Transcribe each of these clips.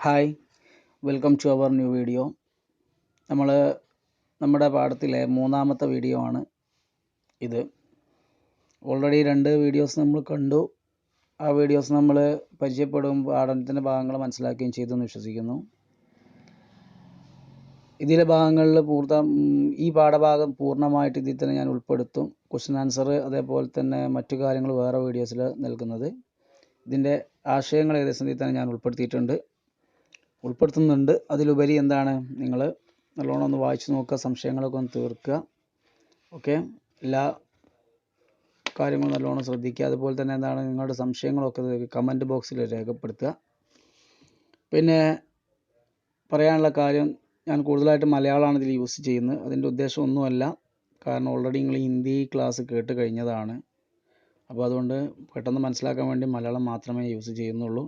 Hi welcome to our new video. നമ്മുടെ പാഠത്തിലെ മൂന്നാമത്തെ വീഡിയോ ആണ് ഇത്. ഓൾറെഡി 2 വീഡിയോസ് നമ്മൾ കണ്ടു. ആ വീഡിയോസ് നമ്മൾ പരിചയപ്പെടും, പാഠത്തിൻ്റെ ഭാഗങ്ങൾ മനസ്സിലാക്കുകയും ചെയ്തെന്ന് വിശ്വസിക്കുന്നു. ഇതിലെ ഭാഗങ്ങളിൽ ഈ പാഠഭാഗം പൂർണ്ണമായിട്ട് ഇതിൽ തന്നെ ഞാൻ ഉൾപ്പെടുത്തും. ക്വസ്റ്റ്യൻ ആൻസർ അതേപോലെ തന്നെ മറ്റു കാര്യങ്ങൾ വേറെ വീഡിയോസിൽ നൽകുന്നത്. ഇതിൻ്റെ ആശയങ്ങൾ ഏകദേശം ഇതിൽ തന്നെ ഞാൻ ഉൾപ്പെടുത്തുന്നുണ്ട്. അതിലുപരി എന്താണ്, നിങ്ങൾ നല്ലോണം ഒന്ന് വായിച്ചു നോക്കുക, സംശയങ്ങളൊക്കെ ഒന്ന് തീർക്കുക. ഓക്കെ, എല്ലാ കാര്യങ്ങളും നല്ലോണം ശ്രദ്ധിക്കുക. അതുപോലെ തന്നെ എന്താണ്, നിങ്ങളുടെ സംശയങ്ങളൊക്കെ കമൻറ്റ് ബോക്സിൽ രേഖപ്പെടുത്തുക. പിന്നെ പറയാനുള്ള കാര്യം, ഞാൻ കൂടുതലായിട്ട് മലയാളമാണ് ഇതിൽ യൂസ് ചെയ്യുന്നത്. അതിൻ്റെ ഉദ്ദേശം ഒന്നുമല്ല, കാരണം ഓൾറെഡി നിങ്ങൾ ഹിന്ദി ക്ലാസ് കേട്ട് കഴിഞ്ഞതാണ്. അപ്പോൾ അതുകൊണ്ട് പെട്ടെന്ന് മനസ്സിലാക്കാൻ വേണ്ടി മലയാളം മാത്രമേ യൂസ് ചെയ്യുന്നുള്ളൂ.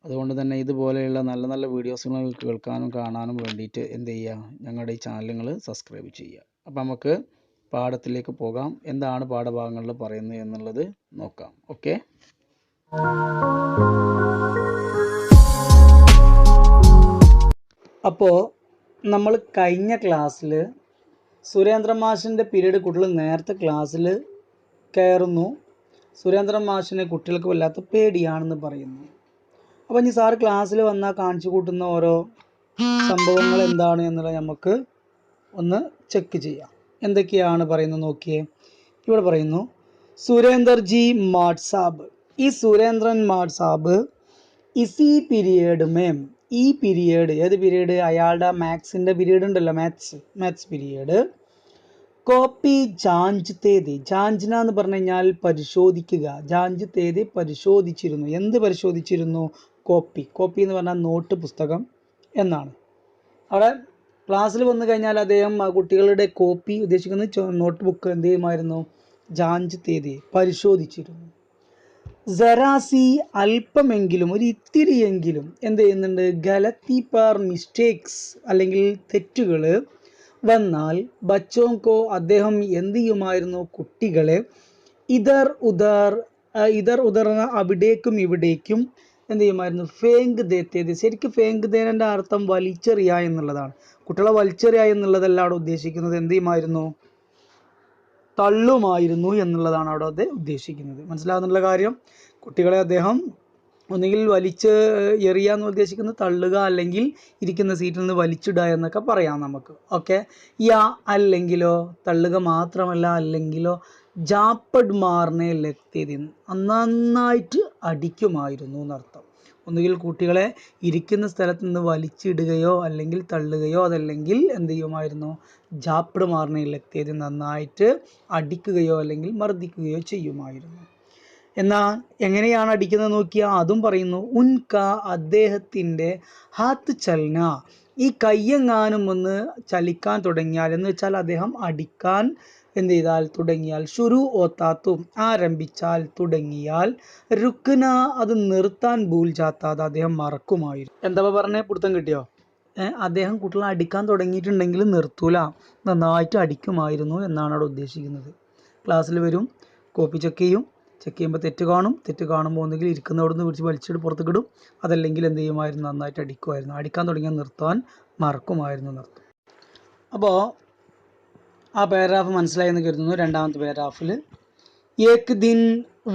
അതുകൊണ്ട് തന്നെ ഇതുപോലെയുള്ള നല്ല നല്ല വീഡിയോസുകൾ കേൾക്കാനും കാണാനും വേണ്ടിയിട്ട് എന്ത് ചെയ്യുക, ഞങ്ങളുടെ ഈ ചാനൽ നിങ്ങൾ സബ്സ്ക്രൈബ് ചെയ്യുക. അപ്പോൾ നമുക്ക് പാഠത്തിലേക്ക് പോകാം. എന്താണ് പാഠഭാഗങ്ങളിൽ പറയുന്നത് എന്നുള്ളത് നോക്കാം. ഓക്കെ, അപ്പോൾ നമ്മൾ കഴിഞ്ഞ ക്ലാസ്സിൽ സുരേന്ദ്ര മാഷിൻ്റെ പീരീഡ് കുട്ടികൾ നേരത്തെ ക്ലാസ്സിൽ കയറുന്നു. സുരേന്ദ്ര മാഷിനെ കുട്ടികൾക്ക് വല്ലാത്ത പേടിയാണെന്ന് പറയുന്നു. അപ്പോൾ ഇനി സാറ് ക്ലാസ്സിൽ വന്നാൽ കാണിച്ചു കൂട്ടുന്ന ഓരോ സംഭവങ്ങൾ എന്താണ് എന്നുള്ളത് നമുക്ക് ഒന്ന് ചെക്ക് ചെയ്യാം. എന്തൊക്കെയാണ് പറയുന്നത് നോക്കിയേ. ഇവിടെ പറയുന്നു, സുരേന്ദർജി മാഡ് സാബ്. ഈ സുരേന്ദ്രൻ മാഡ് സാബ് ഇസി പീരിയഡ് മേം, ഈ പീരിയഡ്, ഏത് പീരീഡ്, അയാളുടെ മാത്സിൻ്റെ പീരീഡ് ഉണ്ടല്ലോ, മാത്സ് പീരിയഡ്, കോപ്പി ജാഞ്ച് തേതി. ജാഞ്ചന എന്ന് പറഞ്ഞു കഴിഞ്ഞാൽ പരിശോധിക്കുക. ജാഞ്ച് തേതി പരിശോധിച്ചിരുന്നു. എന്ത് പരിശോധിച്ചിരുന്നു? കോപ്പി എന്ന് പറഞ്ഞാൽ നോട്ട്, പുസ്തകം എന്നാണ്. അവിടെ ക്ലാസ്സിൽ വന്നു കഴിഞ്ഞാൽ അദ്ദേഹം കുട്ടികളുടെ കോപ്പി ഉദ്ദേശിക്കുന്നത് നോട്ട് ബുക്ക് എന്ത് ചെയ്യുമായിരുന്നു? ജാഞ്ച് തേതി പരിശോധിച്ചിരുന്നു. സരാസി അല്പമെങ്കിലും, ഒരു ഇത്തിരിയെങ്കിലും എന്ത് ചെയ്യുന്നുണ്ട്? ഗലത്തി പർ മിസ്റ്റേക്സ് അല്ലെങ്കിൽ തെറ്റുകൾ വന്നാൽ ബച്ചോങ്കോ അദ്ദേഹം എന്ത് ചെയ്യുമായിരുന്നു? കുട്ടികളെ ഇതർ ഉദർ അവിടേക്കും ഇവിടേക്കും എന്ത് ചെയ്യുമായിരുന്നു? ഫേങ്ക് ദേത്തേത്. ശരിക്കും ഫേങ്ക് ദേനൻ്റെ അർത്ഥം വലിച്ചെറിയുക എന്നുള്ളതാണ്. കുട്ടികളെ വലിച്ചെറിയുക എന്നുള്ളതല്ല അവിടെ ഉദ്ദേശിക്കുന്നത്. എന്ത് ചെയ്യുമായിരുന്നു? തള്ളുമായിരുന്നു എന്നുള്ളതാണ് അവിടെ ഉദ്ദേശിക്കുന്നത്. മനസ്സിലാകുന്നുള്ള കാര്യം? കുട്ടികളെ അദ്ദേഹം ഒന്നുകിൽ വലിച്ച് എറിയാന്ന് ഉദ്ദേശിക്കുന്നത് തള്ളുക, അല്ലെങ്കിൽ ഇരിക്കുന്ന സീറ്റിൽ നിന്ന് വലിച്ചിടുക എന്നൊക്കെ പറയാം നമുക്ക്. ഓക്കെ, അല്ലെങ്കിലോ, തള്ളുക മാത്രമല്ല, അല്ലെങ്കിലോ ജാപ്പഡ് മാറിനെ ലക്തേതി, നന്നായിട്ട് അടിക്കുമായിരുന്നു എന്നർത്ഥം. ഒന്നുകിൽ കുട്ടികളെ ഇരിക്കുന്ന സ്ഥലത്ത് നിന്ന് വലിച്ചിടുകയോ അല്ലെങ്കിൽ തള്ളുകയോ, അതല്ലെങ്കിൽ എന്ത് ചെയ്യുമായിരുന്നു? ജാപ്പഡ് മാറിനെ ലക്തേതി, നന്നായിട്ട് അടിക്കുകയോ അല്ലെങ്കിൽ മർദ്ദിക്കുകയോ ചെയ്യുമായിരുന്നു. എന്നാൽ എങ്ങനെയാണ് അടിക്കുന്നത് നോക്കിയാൽ അതും പറയുന്നു. ഉൻക അദ്ദേഹത്തിൻ്റെ ഹാത്ത് ചലന, ഈ കയ്യെങ്ങാനും ഒന്ന് ചലിക്കാൻ തുടങ്ങിയാൽ, എന്ന് വെച്ചാൽ അദ്ദേഹം അടിക്കാൻ എന്ത് ചെയ്താൽ തുടങ്ങിയാൽ, ഷുരു ഓത്താത്തും ആരംഭിച്ചാൽ, തുടങ്ങിയാൽ, രുക്ന അത് നിർത്താൻ ഭൂൽ ജാത്താത് അദ്ദേഹം മറക്കുമായിരുന്നു. എന്താ പറഞ്ഞേ? പിടുത്തം കിട്ടിയോ? അദ്ദേഹം കുട്ടികളെ അടിക്കാൻ തുടങ്ങിയിട്ടുണ്ടെങ്കിൽ നിർത്തൂല, നന്നായിട്ട് അടിക്കുമായിരുന്നു എന്നാണ് അവിടെ ഉദ്ദേശിക്കുന്നത്. ക്ലാസ്സിൽ വരും, കോപ്പി ചെക്ക് ചെയ്യുമ്പോൾ തെറ്റ് കാണുമ്പോൾ ഒന്നുകിൽ ഇരിക്കുന്നവിടെ നിന്ന് പിടിച്ച് വലിച്ചിട്ട് പുറത്തേക്കിടും, അതല്ലെങ്കിൽ എന്ത് ചെയ്യുമായിരുന്നു? നന്നായിട്ട് അടിക്കുമായിരുന്നു. അടിക്കാൻ തുടങ്ങിയാൽ നിർത്താൻ മറക്കുമായിരുന്നു എന്നർത്ഥം. അപ്പോൾ ആ പാരഗ്രാഫ് മനസ്സിലായെന്ന് കരുതുന്നു. രണ്ടാമത്തെ പാരഗ്രാഫിൽ, ഏക് ദിൻ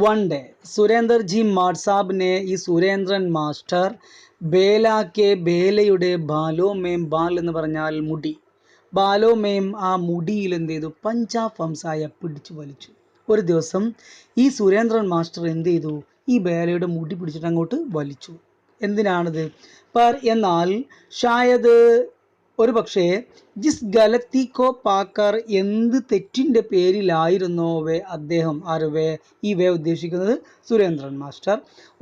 വൺ ഡേ സുരേന്ദർജി മാഡ് സാബിനെ, ഈ സുരേന്ദ്രൻ മാസ്റ്റർ, ബേലയുടെ ബാലോമേം, ബാൽ എന്ന് പറഞ്ഞാൽ മുടി, ബാലോമേം ആ മുടിയിൽ എന്ത് ചെയ്തു? പഞ്ചാബ് ഹംസായ പിടിച്ചു വലിച്ചു. ഒരു ദിവസം ഈ സുരേന്ദ്രൻ മാസ്റ്റർ എന്ത് ചെയ്തു? ഈ ബേലയുടെ മുടി പിടിച്ചിട്ട് അങ്ങോട്ട് വലിച്ചു. എന്തിനാണിത്? എന്നാൽ ഷായത് ഒരു പക്ഷേ ജിസ് ഗലത്തിക്കോ പാക്കർ, എന്ത് തെറ്റിൻ്റെ പേരിലായിരുന്നോ അദ്ദേഹം, ഈ ഉദ്ദേശിക്കുന്നത് സുരേന്ദ്രൻ മാസ്റ്റർ,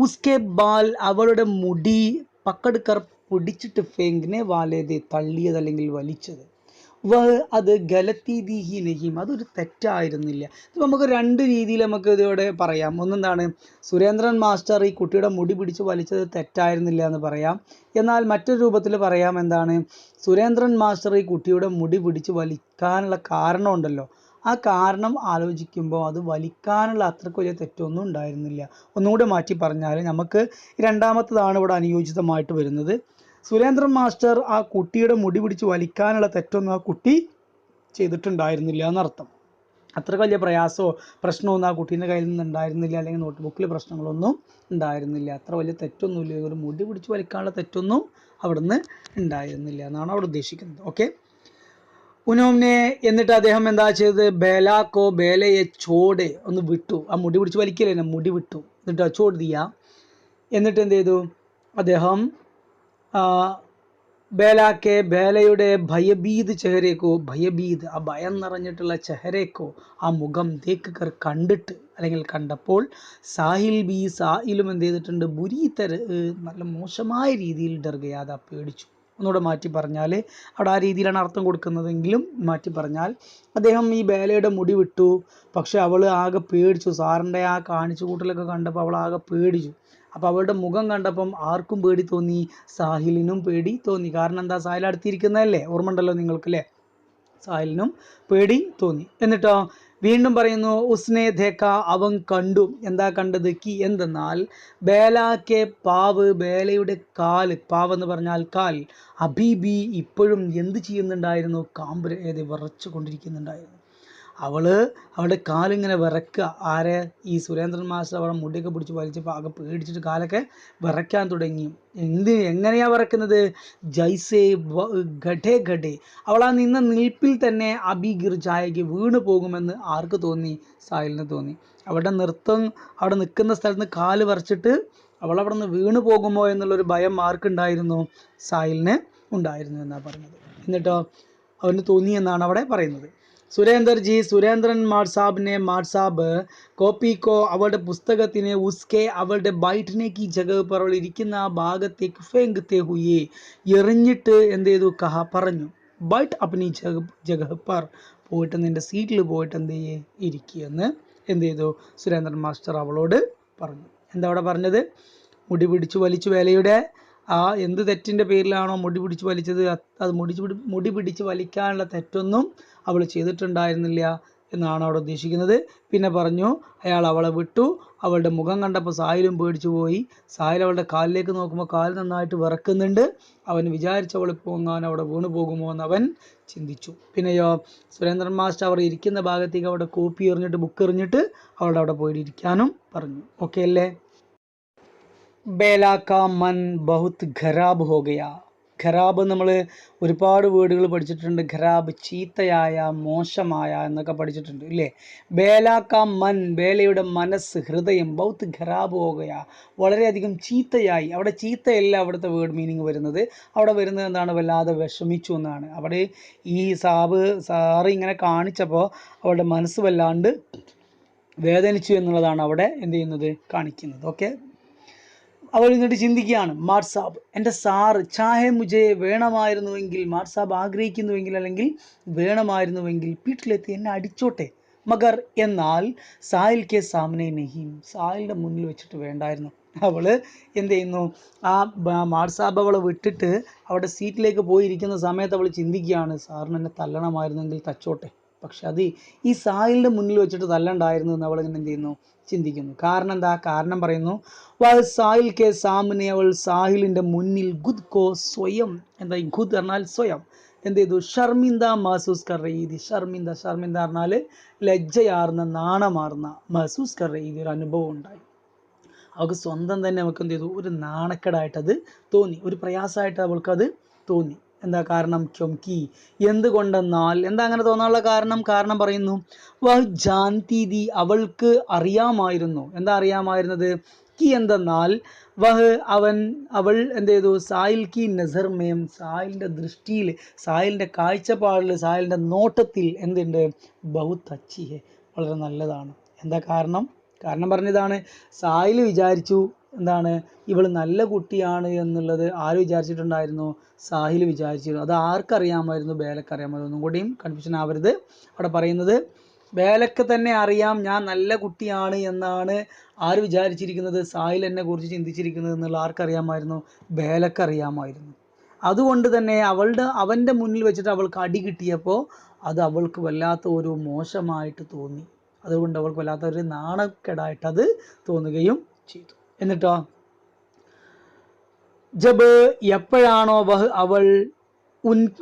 ഉസ്കെ ബാൽ അവളുടെ മുടി, പക്കടുക്കർ പിടിച്ചിട്ട്, ഫെങ്കിനെ വാലേത് തള്ളിയത് അല്ലെങ്കിൽ വലിച്ചത്, അത് ഗലത്തി ദീഹി നഹീം, അതൊരു തെറ്റായിരുന്നില്ല. ഇത് നമുക്ക് 2 രീതിയിൽ നമുക്ക് ഇതിവിടെ പറയാം. ഒന്നെന്താണ്, സുരേന്ദ്രൻ മാസ്റ്റർ ഈ കുട്ടിയുടെ മുടി പിടിച്ച് വലിച്ചത് തെറ്റായിരുന്നില്ല എന്ന് പറയാം. എന്നാൽ മറ്റൊരു രൂപത്തിൽ പറയാം, എന്താണ്, സുരേന്ദ്രൻ മാസ്റ്റർ ഈ കുട്ടിയുടെ മുടി പിടിച്ച് വലിക്കാനുള്ള കാരണം ഉണ്ടല്ലോ, ആ കാരണം ആലോചിക്കുമ്പോൾ അത് വലിക്കാനുള്ള അത്രയ്ക്ക് വലിയ തെറ്റൊന്നും ഉണ്ടായിരുന്നില്ല. ഒന്നുകൂടെ മാറ്റി പറഞ്ഞാൽ നമുക്ക് രണ്ടാമത്തതാണ് ഇവിടെ അനുയോജിതമായിട്ട് വരുന്നത്. സുരേന്ദ്രൻ മാസ്റ്റർ ആ കുട്ടിയുടെ മുടി പിടിച്ച് വലിക്കാനുള്ള തെറ്റൊന്നും ആ കുട്ടി ചെയ്തിട്ടുണ്ടായിരുന്നില്ല എന്നർത്ഥം. അത്ര വലിയ പ്രയാസമോ പ്രശ്നമൊന്നും ആ കുട്ടീൻ്റെ കയ്യിൽ നിന്ന് ഉണ്ടായിരുന്നില്ല, അല്ലെങ്കിൽ നോട്ട് ബുക്കിൽ പ്രശ്നങ്ങളൊന്നും ഉണ്ടായിരുന്നില്ല. അത്ര വലിയ തെറ്റൊന്നുമില്ല, ഒരു മുടി പിടിച്ച് വലിക്കാനുള്ള തെറ്റൊന്നും അവിടുന്ന് ഉണ്ടായിരുന്നില്ല എന്നാണ് അവിടെ ഉദ്ദേശിക്കുന്നത്. ഓക്കെ. ഉനോമിനെ എന്നിട്ട് അദ്ദേഹം എന്താ ചെയ്തത്? ബേലാക്കോ ബേലയെ ചോടെ ഒന്ന് വിട്ടു. ആ മുടി പിടിച്ച് വലിക്കലേ, മുടി വിട്ടു. എന്നിട്ട് ചോട് ദിയ. എന്നിട്ട് എന്ത് ചെയ്തു അദ്ദേഹം? ബേലാക്കെ ബേലയുടെ ഭയഭീത് ചെഹരേക്കോ, ഭയഭീത് ആ ഭയം നിറഞ്ഞിട്ടുള്ള ചെഹരേക്കോ ആ മുഖം ദേക്കർ കണ്ടിട്ട് അല്ലെങ്കിൽ കണ്ടപ്പോൾ സാഹിൽ ബി സാഹിലും എന്ത് ചെയ്തിട്ടുണ്ട്? ബുരീതര നല്ല മോശമായ രീതിയിൽ ഡർഗയാത പേടിച്ചു. ഒന്നുകൂടെ മാറ്റി പറഞ്ഞാൽ അവിടെ ആ രീതിയിലാണ് അർത്ഥം കൊടുക്കുന്നതെങ്കിലും മാറ്റി പറഞ്ഞാൽ അദ്ദേഹം ഈ ബേലയുടെ മുടി വിട്ടു, പക്ഷെ അവൾ ആകെ പേടിച്ചു. സാറിൻ്റെ ആ കാണിച്ചു കൂട്ടലൊക്കെ കണ്ടപ്പോൾ അവൾ ആകെ പേടിച്ചു. അപ്പോൾ അവളുടെ മുഖം കണ്ടപ്പം ആർക്കും പേടി തോന്നി, സാഹിലിനും പേടി തോന്നി. കാരണം എന്താ? സാഹിൽ അടുത്തിരിക്കുന്നതല്ലേ, ഓർമ്മ ഉണ്ടല്ലോ നിങ്ങൾക്കല്ലേ? സാഹിലിനും പേടി തോന്നി. എന്നിട്ടോ വീണ്ടും പറയുന്നു, ഉസ്നെ ദേക്ക അവൻ കണ്ടു. എന്താ കണ്ടത്? കി എന്തെന്നാൽ ബേലാക്കെ പാവ് ബേലയുടെ കാല്, പാവ് എന്ന് പറഞ്ഞാൽ കാൽ, അബീബി ഇപ്പോഴും എന്ത് ചെയ്യുന്നുണ്ടായിരുന്നു? കാമ്പ് വിറച്ചു കൊണ്ടിരിക്കുന്നുണ്ടായിരുന്നു. അവളുടെ കാലിങ്ങനെ വിറക്കുക. ആരെ? ഈ സുരേന്ദ്രൻ മാസ്റ്റർ അവളെ മുടിയൊക്കെ പിടിച്ച് വലിച്ചപ്പോൾ ആകെ പേടിച്ചിട്ട് കാലൊക്കെ വിറയ്ക്കാൻ തുടങ്ങി. എങ്ങനെയാ വിറക്കുന്നത്? ജൈസേ ഘടേ ഘടേ, അവൾ ആ നിന്ന നിൽപ്പിൽ തന്നെ അബിഗിർ ജായകി വീണ് പോകുമെന്ന് ആർക്ക് തോന്നി? സാഹിലിന് തോന്നി. അവളുടെ നൃത്തം, അവിടെ നിൽക്കുന്ന സ്ഥലത്ത് നിന്ന് കാല് വിറച്ചിട്ട് അവൾ അവിടെ നിന്ന് വീണ് പോകുമോ എന്നുള്ളൊരു ഭയം ആർക്കുണ്ടായിരുന്നു? സാഹിലിന് ഉണ്ടായിരുന്നു എന്നാണ് പറഞ്ഞത്. എന്നിട്ടോ അവന് തോന്നി എന്നാണ് അവിടെ പറയുന്നത്. സുരേന്ദ്രൻ മാഡ് സാബ് കോപ്പിക്കോ അവളുടെ പുസ്തകത്തിനെ ഉസ്കെ അവളുടെ ബൈഠനേക്ക് ജഗ പർ അവൾ ഇരിക്കുന്ന ആ ഭാഗത്തേക്ക് ഫേങ്കത്തെ ഹുയെ എറിഞ്ഞിട്ട് എന്ത് ചെയ്തു? കഹ പറഞ്ഞു, ബട്ട് അപ്നി ജഗ പർ പോയിട്ട് നിന്റെ സീറ്റിൽ പോയിട്ട് എന്ത് ചെയ്യേ? ഇരിക്കുകയെന്ന് എന്ത് ചെയ്തു? സുരേന്ദ്രൻ മാസ്റ്റർ അവളോട് പറഞ്ഞു. എന്താ അവിടെ പറഞ്ഞത്? മുടി പിടിച്ചു വലിച്ചു വേലയുടെ ആ എന്ത് തെറ്റിൻ്റെ പേരിലാണോ മുടി പിടിച്ച് വലിച്ചത്, അത് മുടി പിടിച്ച് വലിക്കാനുള്ള തെറ്റൊന്നും അവൾ ചെയ്തിട്ടുണ്ടായിരുന്നില്ല എന്നാണ് അവിടെ ഉദ്ദേശിക്കുന്നത്. പിന്നെ പറഞ്ഞു, അയാൾ അവളെ വിട്ടു. അവളുടെ മുഖം കണ്ടപ്പോൾ സാഹിലും പേടിച്ചു പോയി. സാഹിൽ അവളുടെ കാലിലേക്ക് നോക്കുമ്പോൾ കാൽ നന്നായിട്ട് വിറക്കുന്നുണ്ട്. അവൻ വിചാരിച്ചു അവൾ പോകാൻ അവിടെ വീണു പോകുമോ എന്ന് അവൻ ചിന്തിച്ചു. പിന്നെയോ സുരേന്ദ്രൻ മാസ്റ്റർ അവർ ഇരിക്കുന്ന ഭാഗത്തേക്ക് അവിടെ കോപ്പി എറിഞ്ഞിട്ട്, ബുക്ക് എറിഞ്ഞിട്ട് അവളുടെ അവിടെ പോയി ഇരിക്കാനും പറഞ്ഞു. ഓക്കെ അല്ലേ? ബേല കാ മൻ ബഹുത് ഖരാബ് ഹോ ഗയാ. ഖരാബ് നമ്മൾ ഒരുപാട് വേർഡുകൾ പഠിച്ചിട്ടുണ്ട്. ഖരാബ് ചീത്തയായ, മോശമായ എന്നൊക്കെ പഠിച്ചിട്ടുണ്ട് ഇല്ലേ? ബേല കാ മൻ ബേലയുടെ മനസ്സ്, ഹൃദയം, ബഹുത് ഖരാബ് ഹോ ഗയാ വളരെയധികം ചീത്തയായി. അവിടെ ചീത്തയല്ല അവിടുത്തെ വേർഡ് മീനിങ് വരുന്നത്. അവിടെ വരുന്നത് എന്താണ്? വല്ലാതെ വിഷമിച്ചു എന്നാണ്. അവിടെ ഈ സാറ് ഇങ്ങനെ കാണിച്ചപ്പോൾ അവളുടെ മനസ്സ് വല്ലാണ്ട് വേദനിച്ചു എന്നുള്ളതാണ് അവിടെ എന്ത് ചെയ്യുന്നത്? കാണിക്കുന്നത്. ഓക്കെ. അവൾ എന്നിട്ട് ചിന്തിക്കുകയാണ്, മാഡ് സാബ് എൻ്റെ സാറ് ചാഹെ മുജെ വേണമായിരുന്നുവെങ്കിൽ, മാഡ് സാബ് ആഗ്രഹിക്കുന്നുവെങ്കിൽ അല്ലെങ്കിൽ വേണമായിരുന്നുവെങ്കിൽ വീട്ടിലെത്തി എന്നെ അടിച്ചോട്ടെ, മഗർ എന്നാൽ സാഹിൽ കെ സാമനെ നഹീം, സാഹിലിൻ്റെ മുന്നിൽ വെച്ചിട്ട് വേണ്ടായിരുന്നു. അവൾ എന്ത് ചെയ്യുന്നു? ആ മാഡ് സാബ് അവളെ വിട്ടിട്ട് അവിടെ സീറ്റിലേക്ക് പോയിരിക്കുന്ന സമയത്ത് അവൾ ചിന്തിക്കുകയാണ്, സാറിന് എന്നെ തല്ലണമായിരുന്നെങ്കിൽ തച്ചോട്ടെ, പക്ഷെ അത് ഈ സാഹിലിൻ്റെ മുന്നിൽ വെച്ചിട്ട് തല്ലണ്ടായിരുന്നു എന്ന് അവൾ ഇങ്ങനെ എന്ത് ചെയ്യുന്നു? ചിന്തിക്കുന്നു. കാരണം എന്താ? കാരണം പറയുന്നു, സാഹിൽ കെ സാമനെ അവൾ സാഹിലിൻ്റെ മുന്നിൽ ഖുദ് കോ സ്വയം, എന്താ ഈ ഖുദ് പറഞ്ഞാൽ സ്വയം, എന്ത് ചെയ്തു? ഷർമിന്ദ മഹസൂസ് കർ റഹി थी. ഷർമിന്ദ പറഞ്ഞാൽ ലജ്ജയാർന്ന, നാണമാർന്ന, മഹസൂസ് കർ റഹി थी, ഒരു അനുഭവം ഉണ്ടായി. അവൾക്ക് സ്വന്തം തന്നെ അവൾക്ക് എന്ത് ചെയ്തു? ഒരു നാണക്കേടായിട്ടത് തോന്നി, ഒരു പ്രയാസമായിട്ട് അവൾക്കത് തോന്നി. എന്താ കാരണം? ക്യോംകി എന്തുകൊണ്ടെന്നാൽ, എന്താ അങ്ങനെ തോന്നാനുള്ള കാരണം പറയുന്നു, വഹ് ജാൻതി ദി അവൾക്ക് അറിയാമായിരുന്നു. എന്താ അറിയാമായിരുന്നത്? കി എന്തെന്നാൽ വഹ് അവൾ എന്ത് ചെയ്തു? സാഹിൽ കി നസർ മേം സാഹിലിൻ്റെ ദൃഷ്ടിയിൽ, സാഹിലിൻ്റെ കാഴ്ചപ്പാടിൽ, സാഹിലിൻ്റെ നോട്ടത്തിൽ എന്തുണ്ട്? ബഹുത് അച്ചി ഹെ വളരെ നല്ലതാണ്. എന്താ കാരണം പറഞ്ഞതാണ്. സാഹിൽ വിചാരിച്ചു എന്താണ്? ഇവൾ നല്ല കുട്ടിയാണ് എന്നുള്ളത് ആര് വിചാരിച്ചിട്ടുണ്ടായിരുന്നു? സാഹിൽ വിചാരിച്ചിരുന്നു. അത് ആർക്കറിയാമായിരുന്നു? ബേലക്കറിയാമായിരുന്നു. ഒന്നും കൂടിയും കൺഫ്യൂഷൻ ആവരുത്. അവിടെ പറയുന്നത് ബേലക്ക് തന്നെ അറിയാം ഞാൻ നല്ല കുട്ടിയാണ് എന്നാണ് ആര് വിചാരിച്ചിരിക്കുന്നത്? സാഹിൽ എന്നെ കുറിച്ച് ചിന്തിച്ചിരിക്കുന്നത് എന്നുള്ള ആർക്കറിയാമായിരുന്നു? ബേലക്കറിയാമായിരുന്നു. അതുകൊണ്ട് തന്നെ അവൻ്റെ മുന്നിൽ വെച്ചിട്ട് അവൾക്ക് അടി കിട്ടിയപ്പോൾ അത് അവൾക്ക് വല്ലാത്ത ഒരു മോശമായിട്ട് തോന്നി. അതുകൊണ്ട് അവൾക്ക് വല്ലാത്ത ഒരു നാണക്കേടായിട്ട് അത് തോന്നുകയും ചെയ്തു. എന്നിട്ടോ ജബ് എപ്പോഴാണോ അവൾ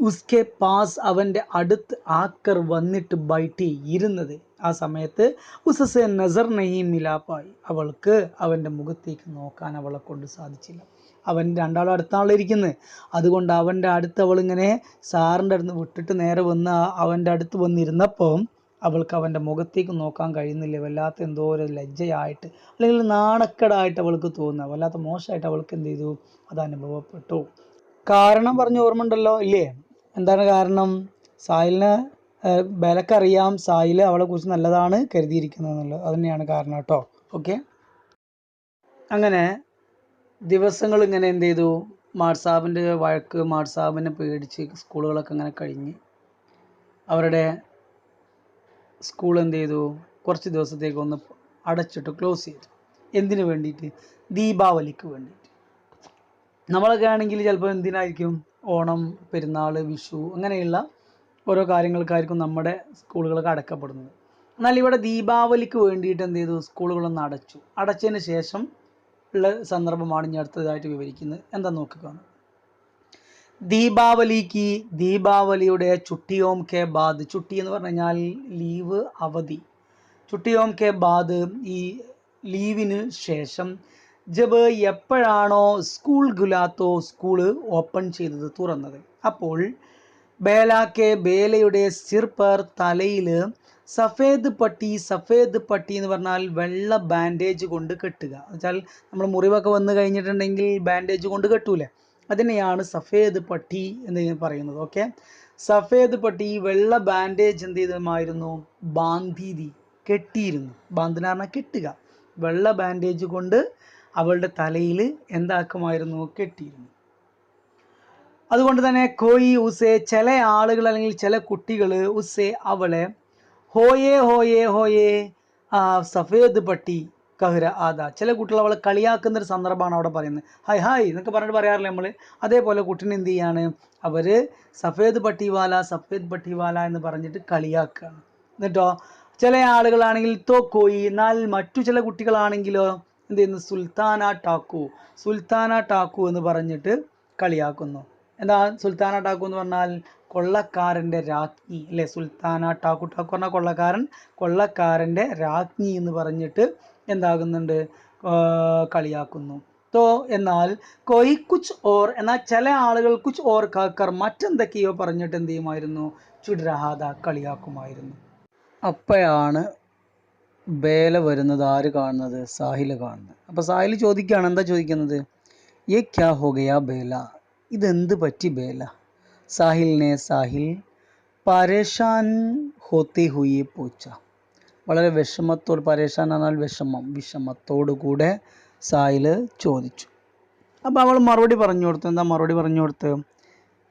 ഉസ്കെ പാസ് അവൻ്റെ അടുത്ത് ആക്കർ വന്നിട്ട് ബൈठी ഇരുന്നത്, ആ സമയത്ത് ഉസസെ നസർ നഹീ മിലാപ്പായി, അവൾക്ക് അവൻ്റെ മുഖത്തേക്ക് നോക്കാൻ അവളെ കൊണ്ട് സാധിച്ചില്ല. അവൻ രണ്ടാളും അടുത്താണല്ലോ ഇരിക്കുന്നത്. അതുകൊണ്ട് അവൻ്റെ അടുത്ത് അവളിങ്ങനെ സാറിൻ്റെ അടുത്ത് വിട്ടിട്ട് നേരെ വന്ന് അവൻ്റെ അടുത്ത് വന്നിരുന്നപ്പോൾ അവൾക്ക് അവൻ്റെ മുഖത്തേക്ക് നോക്കാൻ കഴിയുന്നില്ല. വല്ലാത്ത എന്തോ ഒരു ലജ്ജയായിട്ട് അല്ലെങ്കിൽ നാണക്കേടായിട്ട് അവൾക്ക് തോന്നുക, വല്ലാത്ത മോശമായിട്ട് അവൾക്ക് എന്ത് ചെയ്തു, അത് അനുഭവപ്പെട്ടു. കാരണം പറഞ്ഞ ഓർമ്മ ഉണ്ടല്ലോ ഇല്ലേ? എന്താണ് കാരണം? സാഹിലിന് ബേലക്കറിയാം സാഹിൽ അവളെ കുറിച്ച് നല്ലതാണ് കരുതിയിരിക്കുന്നത് എന്നുള്ളത്, അത് തന്നെയാണ് കാരണം കേട്ടോ. ഓക്കെ, അങ്ങനെ ദിവസങ്ങൾ ഇങ്ങനെ എന്ത് ചെയ്തു, മാഡ്സാബിൻ്റെ വഴക്ക്, മാഡ്സാബിനെ പേടിച്ച് സ്കൂളുകളൊക്കെ ഇങ്ങനെ കഴിഞ്ഞ് അവരുടെ സ്കൂൾ എന്ത് ചെയ്തു, കുറച്ച് ദിവസത്തേക്ക് ഒന്ന് അടച്ചിട്ട് ക്ലോസ് ചെയ്തു. എന്തിനു വേണ്ടിയിട്ട്? ദീപാവലിക്ക് വേണ്ടിയിട്ട്. നമ്മളൊക്കെ ആണെങ്കിൽ ചിലപ്പോൾ എന്തിനായിരിക്കും, ഓണം, പെരുന്നാൾ, വിഷു അങ്ങനെയുള്ള ഓരോ കാര്യങ്ങൾക്കായിരിക്കും നമ്മുടെ സ്കൂളുകളൊക്കെ അടക്കപ്പെടുന്നത്. എന്നാൽ ഇവിടെ ദീപാവലിക്ക് വേണ്ടിയിട്ട് എന്ത് ചെയ്തു, സ്കൂളുകളൊന്ന് അടച്ചു. അടച്ചതിന് ശേഷം ഉള്ള സന്ദർഭമാണ് ഇനി അടുത്തതായിട്ട് വിവരിക്കുന്നത്. എന്താ നോക്കുക. ദീപാവലിക്ക്, ദീപാവലിയുടെ ചുട്ടിയോം കെ ബാദ്, ചുട്ടി എന്ന് പറഞ്ഞു കഴിഞ്ഞാൽ ലീവ്, അവധി. ചുട്ടിയോം കെ ബാദ്, ഈ ലീവിന് ശേഷം, ജബ് എപ്പോഴാണോ സ്കൂൾ ഗുലാത്തോ, സ്കൂള് ഓപ്പൺ ചെയ്തത്, തുറന്നത്, അപ്പോൾ ബേലാക്കെ, ബേലയുടെ സിർ പർ, തലയിൽ, സഫേദ് പട്ടി, സഫേദ് പട്ടി എന്ന് പറഞ്ഞാൽ വെള്ള ബാൻഡേജ് കൊണ്ട് കെട്ടുക. എന്നുവെച്ചാൽ നമ്മൾ മുറിവൊക്കെ വന്ന് കഴിഞ്ഞിട്ടുണ്ടെങ്കിൽ ബാൻഡേജ് കൊണ്ട് കെട്ടൂലേ, അതിനെയാണ് സഫേദ് പട്ടി എന്ന് പറയുന്നത്. ഓക്കെ, സഫേദ് പട്ടി, വെള്ള ബാൻഡേജ് എന്ത് ചെയ്തമായിരുന്നു, ബാന്തിതി, കെട്ടിയിരുന്നു. ബാന്തിന പറഞ്ഞാൽ കെട്ടുക, വെള്ള ബാൻഡേജ് കൊണ്ട് അവളുടെ തലയിൽ എന്താക്കുമായിരുന്നു, കെട്ടിയിരുന്നു. അതുകൊണ്ട് തന്നെ കോയി ഉസേ, ചില ആളുകൾ അല്ലെങ്കിൽ ചില കുട്ടികൾ, ഉസേ അവളെ, ഹോയേ ഹോയേ ഹോയേ സഫേദ് പട്ടി കഹ്ര ആദാ, ചില കുട്ടികൾ അവളെ കളിയാക്കുന്ന ഒരു സന്ദർഭമാണ് അവിടെ പറയുന്നത്. ഹായ് ഹായ് എന്നൊക്കെ പറഞ്ഞിട്ട് പറയാറില്ല നമ്മൾ, അതേപോലെ കുട്ടീനെ എന്ത് ചെയ്യാണ്, അവർ സഫേദ് പട്ടിവാല, സഫേദ് പട്ടിവാല എന്ന് പറഞ്ഞിട്ട് കളിയാക്കുകയാണ്. എന്നിട്ടോ ചില ആളുകളാണെങ്കിൽ തോ കോയി, എന്നാൽ മറ്റു ചില കുട്ടികളാണെങ്കിലോ എന്ത് ചെയ്യുന്നു, സുൽത്താന ടാക്കു, സുൽത്താന ടാക്കു എന്ന് പറഞ്ഞിട്ട് കളിയാക്കുന്നു. എന്താ സുൽത്താന ടാക്കു എന്ന് പറഞ്ഞാൽ കൊള്ളക്കാരൻ്റെ രാജ്ഞി അല്ലേ, സുൽത്താന ടാക്കു, ടാക്കു പറഞ്ഞാൽ കൊള്ളക്കാരൻ, കൊള്ളക്കാരൻ്റെ രാജ്ഞി എന്ന് പറഞ്ഞിട്ട് എന്താകുന്നുണ്ട്, കളിയാക്കുന്നു. തോ എന്നാൽ കൊയ് കുച്ച് ഓർ, എന്നാൽ ചില ആളുകൾ കുച്ച് ഓർ കാക്കർ, മറ്റെന്തൊക്കെയോ പറഞ്ഞിട്ട് എന്ത് ചെയ്യുമായിരുന്നു, ചുഡ്രഹാദ, കളിയാക്കുമായിരുന്നു. അപ്പോഴാണ് ബേല വരുന്നത്, ആര് കാണുന്നത്, സാഹിൽ കാണുന്നത്. അപ്പോൾ സാഹിൽ ചോദിക്കുകയാണ്, എന്താ ചോദിക്കുന്നത്, യേ ക്യാ ഹോ ഗയാ ബേല, ഇതെന്ത് പറ്റി ബേല. സാഹിലിനെ, സാഹിൽ പരേഷാൻ ഹോത്തി ഹുയി പൂച്ച, വളരെ വിഷമത്തോട്, പരേഷാൻ എന്നാൽ വിഷമം, വിഷമത്തോടു കൂടെ സാഹിൽ ചോദിച്ചു. അപ്പോൾ അവൾ മറുപടി പറഞ്ഞു കൊടുത്തു. എന്താ മറുപടി പറഞ്ഞു കൊടുത്ത്,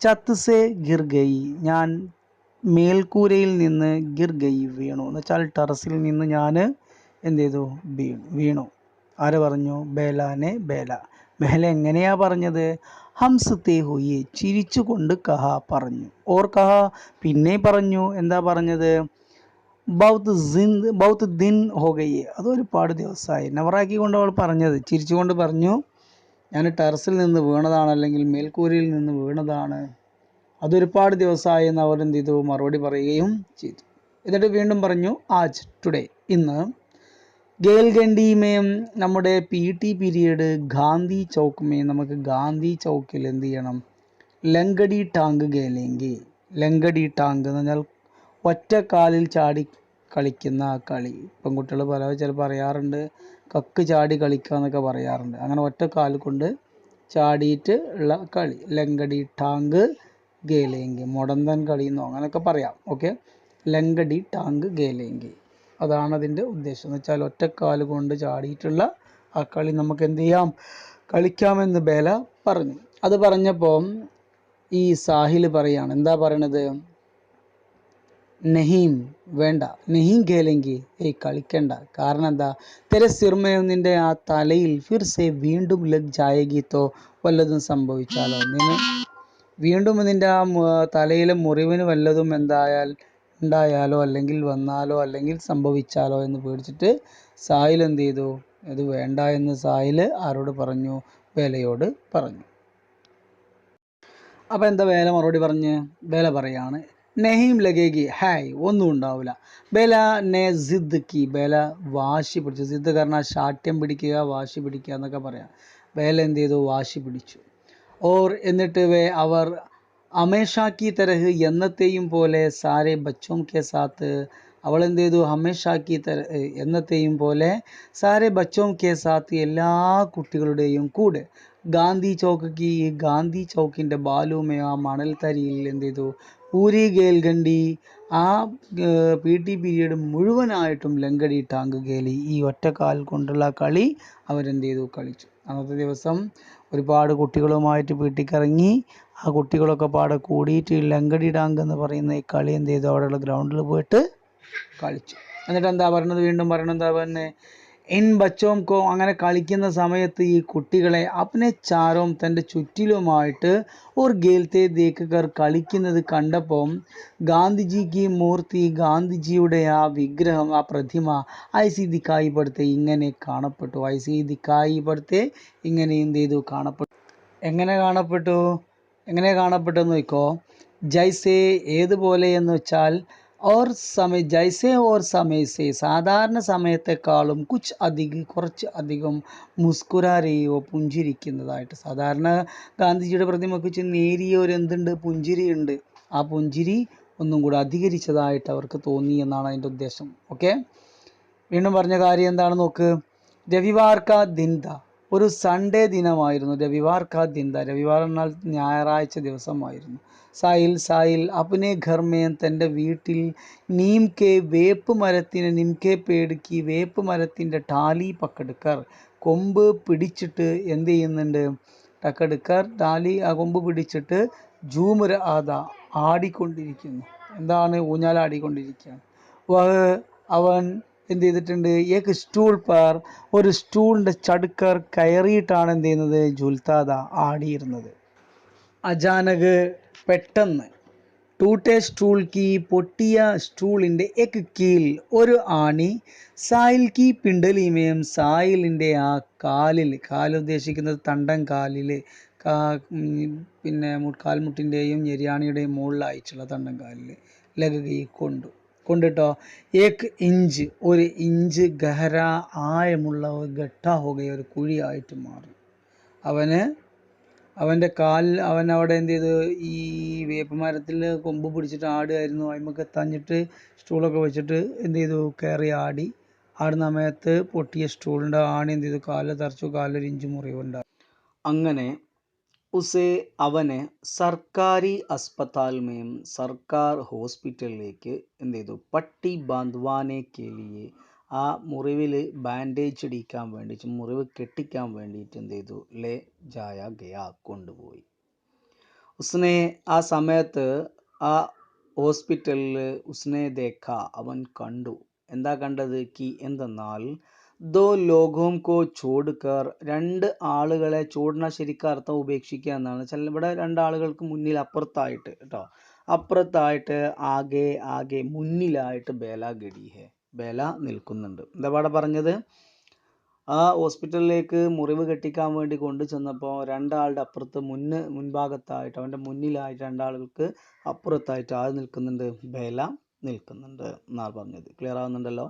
ചത്ത് സേ ഗിർ ഗയി, ഞാൻ മേൽക്കൂരയിൽ നിന്ന് ഗിർ ഗയി, വീണു, എന്ന് വെച്ചാൽ ടെറസിൽ നിന്ന് ഞാൻ എന്ത് ചെയ്തു, വീണു. ആര് പറഞ്ഞു, ബേലാനെ, ബേല. ബേല എങ്ങനെയാ പറഞ്ഞത്, ഹംസത്തെ ഹുയി, ചിരിച്ചുകൊണ്ട് കഹ, പറഞ്ഞു. ഓർ കഹ, പിന്നെ പറഞ്ഞു. എന്താ പറഞ്ഞത്, ബൗത്ത് ദിൻ ഹോ ഗയി, അതൊരുപാട് ദിവസമായി, നവറാക്കിക്കൊണ്ട് അവൾ പറഞ്ഞത്, ചിരിച്ചുകൊണ്ട് പറഞ്ഞു, ഞാൻ ടെറസിൽ നിന്ന് വീണതാണ്, അല്ലെങ്കിൽ മേൽക്കൂരയിൽ നിന്ന് വീണതാണ്, അതൊരുപാട് ദിവസമായി എന്ന് അവർ എന്ത് ചെയ്തു, മറുപടി പറയുകയും ചെയ്തു. എന്നിട്ട് വീണ്ടും പറഞ്ഞു, ആജ്, ടുഡേ, ഇന്ന്, ഗേൽഗണ്ടിമേം, നമ്മുടെ PT period, Gandhi Chowk may, നമുക്ക് ഗാന്ധി ചൗക്കിൽ എന്ത് ചെയ്യണം, ലങ്കടി ടാങ്ക് ഗേലെങ്കി, ലങ്കടി ടാങ്ക് എന്ന് പറഞ്ഞാൽ ഒറ്റക്കാലിൽ ചാടി കളിക്കുന്ന ആ കളി. പെൺകുട്ടികൾ ചിലപ്പോൾ പറയാറുണ്ട്, കക്ക് ചാടി കളിക്കുക എന്നൊക്കെ പറയാറുണ്ട്. അങ്ങനെ ഒറ്റക്കാൽ കൊണ്ട് ചാടിയിട്ട് ഉള്ള കളി, ലങ്കടി ടാങ്ക് ഗേലെങ്കി, മുടന്തൻ കളി എന്നോ അങ്ങനെയൊക്കെ പറയാം. ഓക്കെ, ലങ്കടി ടാങ്ക് ഗേലെങ്കി, അതാണ് അതിൻ്റെ ഉദ്ദേശം. എന്ന് വെച്ചാൽ ഒറ്റക്കാൽ കൊണ്ട് ചാടിയിട്ടുള്ള ആ കളി നമുക്ക് എന്ത് ചെയ്യാം, കളിക്കാമെന്ന് ബേല പറഞ്ഞു. അത് പറഞ്ഞപ്പോൾ ഈ സാഹിൽ പറയാണ്, എന്താ പറയണത്, നഹീം, വേണ്ട, നഹീം ഖേലെങ്കി, കളിക്കണ്ട, കാരണം എന്താ, തെരെ സിർമയും, നിൻ്റെ ആ തലയിൽ, ഫിർസെ, വീണ്ടും ലഗ് ജായകി, വല്ലതും സംഭവിച്ചാലോ, വീണ്ടും നിൻ്റെ ആ തലയിലെ മുറിവിന് വല്ലതും എന്തായാൽ ഉണ്ടായാലോ അല്ലെങ്കിൽ വന്നാലോ അല്ലെങ്കിൽ സംഭവിച്ചാലോ എന്ന് പേടിച്ചിട്ട് സാഹിൽ എന്ത് ചെയ്തു, ഇത് വേണ്ട എന്ന് സാഹിൽ ആരോട് പറഞ്ഞു, ബേലയോട് പറഞ്ഞു. അപ്പം എന്താ ബേല മറുപടി പറഞ്ഞ്, ബേല പറയാണ് നെഹീം ലഗേഗി ഹായ്, ഒന്നും ഉണ്ടാവില്ല. ബേല നെ ജിദ് കി, ബേല വാശി പിടിച്ചു. ജിദ് കാരണം ശാഠ്യം പിടിക്കുക, വാശി പിടിക്കുക എന്നൊക്കെ പറയാം. ബേല എന്ത് ചെയ്തു, വാശി പിടിച്ചു. ഓർ എന്നിട്ട് അവർ ഹമേഷാക്കി തരഹ്, എന്നത്തെയും പോലെ സാരെ ബച്ചോം കെ സാത്ത്, അവൾ എന്ത് ചെയ്തു, ഹമേഷാക്കി എന്നത്തെയും പോലെ സാരെ ബച്ചോം കെ സാത്ത്, എല്ലാ കുട്ടികളുടെയും കൂടെ ഗാന്ധി ചൗക്ക്, ഗാന്ധി ചൗക്കിൻ്റെ ബാലുമേ, ആ മണൽത്തരിയിൽ എന്ത് ചെയ്തു, പൂരി ഗേൽഗണ്ടി, ആ PT പീരീഡ് മുഴുവനായിട്ടും ലങ്കടി ടാങ്ക് ഗേലി, ഈ ഒറ്റക്കാൽ കൊണ്ടുള്ള കളി അവരെന്ത് ചെയ്തു, കളിച്ചു. അന്നത്തെ ദിവസം ഒരുപാട് കുട്ടികളുമായിട്ട് വീട്ടിലിറങ്ങി, ആ കുട്ടികളൊക്കെ പാടെ കൂടിയിട്ട് ലങ്കടി ടാങ്ക് എന്ന് പറയുന്ന ഈ കളി എന്ത് ചെയ്തു, അവിടെയുള്ള ഗ്രൗണ്ടിൽ പോയിട്ട് കളിച്ചു. എന്നിട്ട് എന്താ പറഞ്ഞത്, വീണ്ടും പറയണത് എന്താ പറഞ്ഞത്, ഇൻ ബച്ചോം കോ, അങ്ങനെ കളിക്കുന്ന സമയത്ത് ഈ കുട്ടികളെ അപ്നെ ചാരോം, തൻ്റെ ചുറ്റിലുമായിട്ട് ഓർ ഗേൽത്തെ ദേക്കർ, കളിക്കുന്നത് കണ്ടപ്പം ഗാന്ധിജിക്ക് മൂർത്തി, ഗാന്ധിജിയുടെ ആ വിഗ്രഹം, ആ പ്രതിമ ഐസി ദിക്കായി പെടുത്തെ, ഇങ്ങനെ കാണപ്പെട്ടു. ഐസി ദിക്കായി പെടുത്തെ, ഇങ്ങനെ എന്ത് ചെയ്തു, കാണപ്പെട്ടു. എങ്ങനെ കാണപ്പെട്ടു, എങ്ങനെ കാണപ്പെട്ടെന്ന് നോക്കോ, ജൈസേ, ഏതുപോലെ എന്ന് വെച്ചാൽ, ഓർ സമയ ജൈസേ ഓർ സമയസേ, സാധാരണ സമയത്തെക്കാളും കുറച്ച് അധികം മുസ്കുരാരെയോ, പുഞ്ചിരിക്കുന്നതായിട്ട്. സാധാരണ ഗാന്ധിജിയുടെ പ്രതിമയ്ക്ക് വെച്ച് നേരിയ ഒരു എന്തുണ്ട്, പുഞ്ചിരിയുണ്ട്. ആ പുഞ്ചിരി ഒന്നും കൂടെ അധികരിച്ചതായിട്ട് അവർക്ക് തോന്നി എന്നാണ് അതിൻ്റെ ഉദ്ദേശം. ഓക്കെ, വീണ്ടും പറഞ്ഞ കാര്യം എന്താണ് നോക്ക്, രവിവാർ കാ ദിൻ ഥാ, ഒരു സൺഡേ ദിനമായിരുന്നു. രവിവാർ കാ ദിൻ ഥാ, രവിവാർ എന്നാൽ ഞായറാഴ്ച ദിവസമായിരുന്നു. സാഹിൽ അപ്നെ ഘർ മേ, തൻ്റെ വീട്ടിൽ നീം കെ, വേപ്പ് മരത്തിന്, നിംകെ പേടിക്ക്, വേപ്പ് മരത്തിൻ്റെ ടാലി പക്കെടുക്കർ, കൊമ്പ് പിടിച്ചിട്ട് എന്ത് ചെയ്യുന്നുണ്ട്, ടക്കെടുക്കർ ടാലി, ആ കൊമ്പ് പിടിച്ചിട്ട് ജൂമുര ആദ, ആടിക്കൊണ്ടിരിക്കുന്നു. എന്താണ്, ഊഞ്ഞാലാടിക്കൊണ്ടിരിക്കുകയാണ്. അവൻ എന്ത് ചെയ്തിട്ടുണ്ട്, ഏക് സ്റ്റൂൾ പർ, ഒരു സ്റ്റൂളിൻ്റെ ചടുക്കർ കയറിയിട്ടാണ് എന്ത് ചെയ്യുന്നത്, ജുൽത്താദ, ആടിയിരുന്നത്. അചാനക്, പെട്ടെന്ന്, ടൂട്ടെ സ്റ്റൂൾ കി, പൊട്ടിയ സ്റ്റൂളിൻ്റെ എക് കീൽ, ഒരു ആണി, സാഹിൽ കി പിണ്ടലിമേം, സാഹിലിൻ്റെ ആ കാലിൽ, ഉദ്ദേശിക്കുന്നത് തണ്ടൻ കാലിൽ, പിന്നെ കാൽമുട്ടിൻ്റെയും ഞെരിയാണിയുടെയും മുകളിലായിട്ടുള്ള തണ്ടൻ കാലിൽ, ലഗി കൊണ്ടിട്ടോ, ഏക് ഇഞ്ച്, ഒരു ഇഞ്ച്, ഗഹര, ആഴമുള്ള, ഗട്ട ഹോഗയ, ഒരു കുഴിയായിട്ട് മാറി. അവൻ്റെ അവൻ അവിടെ എന്ത് ചെയ്തു, ഈ വേപ്പമരത്തിൽ കൊമ്പ് പിടിച്ചിട്ട് ആടുമായിരുന്നു. അതിമൊക്കെ എത്താഞ്ഞിട്ട് സ്റ്റൂളൊക്കെ വെച്ചിട്ട് എന്ത് ചെയ്തു, കയറി ആടുന്ന സമയത്ത് പൊട്ടിയ സ്റ്റൂളിൻ്റെ ആണി എന്ത് ചെയ്തു, കാലിൽ തറച്ചു, കാലിലൊരു ഇഞ്ച് മുറിവുണ്ടായി. അങ്ങനെ അവനെ സർക്കാരി അസ്പതാൽമേം, സർക്കാർ ഹോസ്പിറ്റലിലേക്ക് എന്ത് ചെയ്തു, പട്ടി ബാന്ദ്വാനെ കേലിയെ, ആ മുറിവിൽ ബാൻഡേജ് ഇടിക്കാൻ വേണ്ടിയിട്ട്, മുറിവ് കെട്ടിക്കാൻ വേണ്ടിയിട്ട് എന്ത് ചെയ്തു, ലേ ജായ ഗയാ, കൊണ്ടുപോയി. ഉസ്നെ, ആ സമയത്ത് ആ ഹോസ്പിറ്റലിൽ ഉസ്നെ ദേഖ, അവൻ കണ്ടു. എന്താ കണ്ടത്, കി എന്തെന്നാൽ, ദോ ലോഗോം കോ ചോടുക്കർ, രണ്ട് ആളുകളെ, ചോടിന ശരിക്കും അർത്ഥം ഉപേക്ഷിക്കുക എന്നാണ്. ഇവിടെ രണ്ടാളുകൾക്ക് മുന്നിൽ, അപ്പുറത്തായിട്ട് കേട്ടോ, അപ്പുറത്തായിട്ട് ആകെ മുന്നിലായിട്ട് ബേല ഗഡി ഹെ, ബേല നിൽക്കുന്നുണ്ട്. എന്താ പാടെ പറഞ്ഞത്, ആ ഹോസ്പിറ്റലിലേക്ക് മുറിവ് കെട്ടിക്കാൻ വേണ്ടി കൊണ്ടു ചെന്നപ്പോൾ രണ്ടാളുടെ അപ്പുറത്ത് മുൻഭാഗത്തായിട്ട്, അവൻ്റെ മുന്നിലായിട്ട് രണ്ടാളുകൾക്ക് അപ്പുറത്തായിട്ട് ആൾ നിൽക്കുന്നുണ്ട്, ബേല നിൽക്കുന്നുണ്ട് എന്നാണ് പറഞ്ഞത്. ക്ലിയർ ആവുന്നുണ്ടല്ലോ.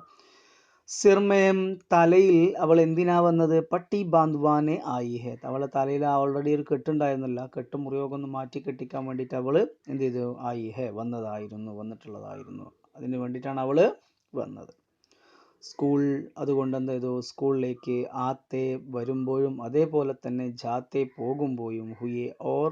സിർമയം, തലയിൽ, അവൾ എന്തിനാ വന്നത്, പട്ടി ബാന്ദ്വാനെ ആയി ഹേ, അവളെ തലയിൽ ഓൾറെഡി ഒരു കെട്ടുണ്ടായിരുന്നില്ല, കെട്ട് മുറിവൊക്കെ ഒന്ന് മാറ്റി കെട്ടിക്കാൻ വേണ്ടിയിട്ട് അവൾ എന്ത് ചെയ്തു, ആയി ഹേ, വന്നിട്ടുള്ളതായിരുന്നു. അതിന് വേണ്ടിയിട്ടാണ് അവൾ വന്നത്. അതുകൊണ്ട് എന്ത് ചെയ്തു, സ്കൂളിലേക്ക് ആത്തെ, വരുമ്പോഴും അതേപോലെ തന്നെ ജാത്തെ, പോകുമ്പോഴും, ഹുയെ ഓർ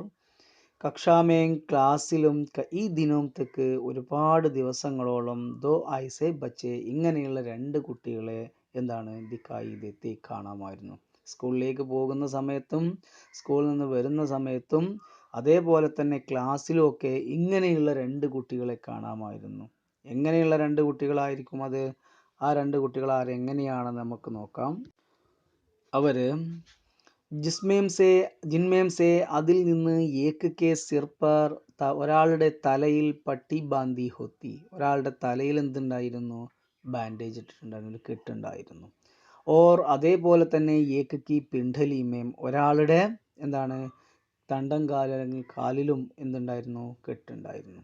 കക്ഷാമേം, ക്ലാസ്സിലും, ഈ ദിനവും തെക്ക്, ഒരുപാട് ദിവസങ്ങളോളം, ദോ ഐസെ ബച്ചെ, ഇങ്ങനെയുള്ള രണ്ട് കുട്ടികളെ എന്താണ്, ദിക്കായി ദെത്തി, കാണാമായിരുന്നു. സ്കൂളിലേക്ക് പോകുന്ന സമയത്തും സ്കൂളിൽ നിന്ന് വരുന്ന സമയത്തും അതേപോലെ തന്നെ ക്ലാസ്സിലുമൊക്കെ ഇങ്ങനെയുള്ള രണ്ട് കുട്ടികളെ കാണാമായിരുന്നു. എങ്ങനെയുള്ള രണ്ട് കുട്ടികളായിരിക്കും അത്, ആ രണ്ട് കുട്ടികൾ ആരെങ്ങനെയാണെന്ന് നമുക്ക് നോക്കാം. അവർ ജിൻമേം സേ, അതിൽ നിന്ന് ഏക്ക് കെ സിർ പർ ഒരാളുടെ തലയിൽ പട്ടി ബാന്തി ഹോത്തി, ഒരാളുടെ തലയിൽ എന്തുണ്ടായിരുന്നു, ബാൻഡേജ് ഇട്ടിട്ടുണ്ടായിരുന്നു, ഒരു കെട്ടുണ്ടായിരുന്നു. ഓർ അതേപോലെ തന്നെ ഏക് കി പിണ്ഡലി മേം, ഒരാളുടെ എന്താണ് തണ്ടം കാല് അല്ലെങ്കിൽ കാലിലും എന്തുണ്ടായിരുന്നു, കെട്ടുണ്ടായിരുന്നു.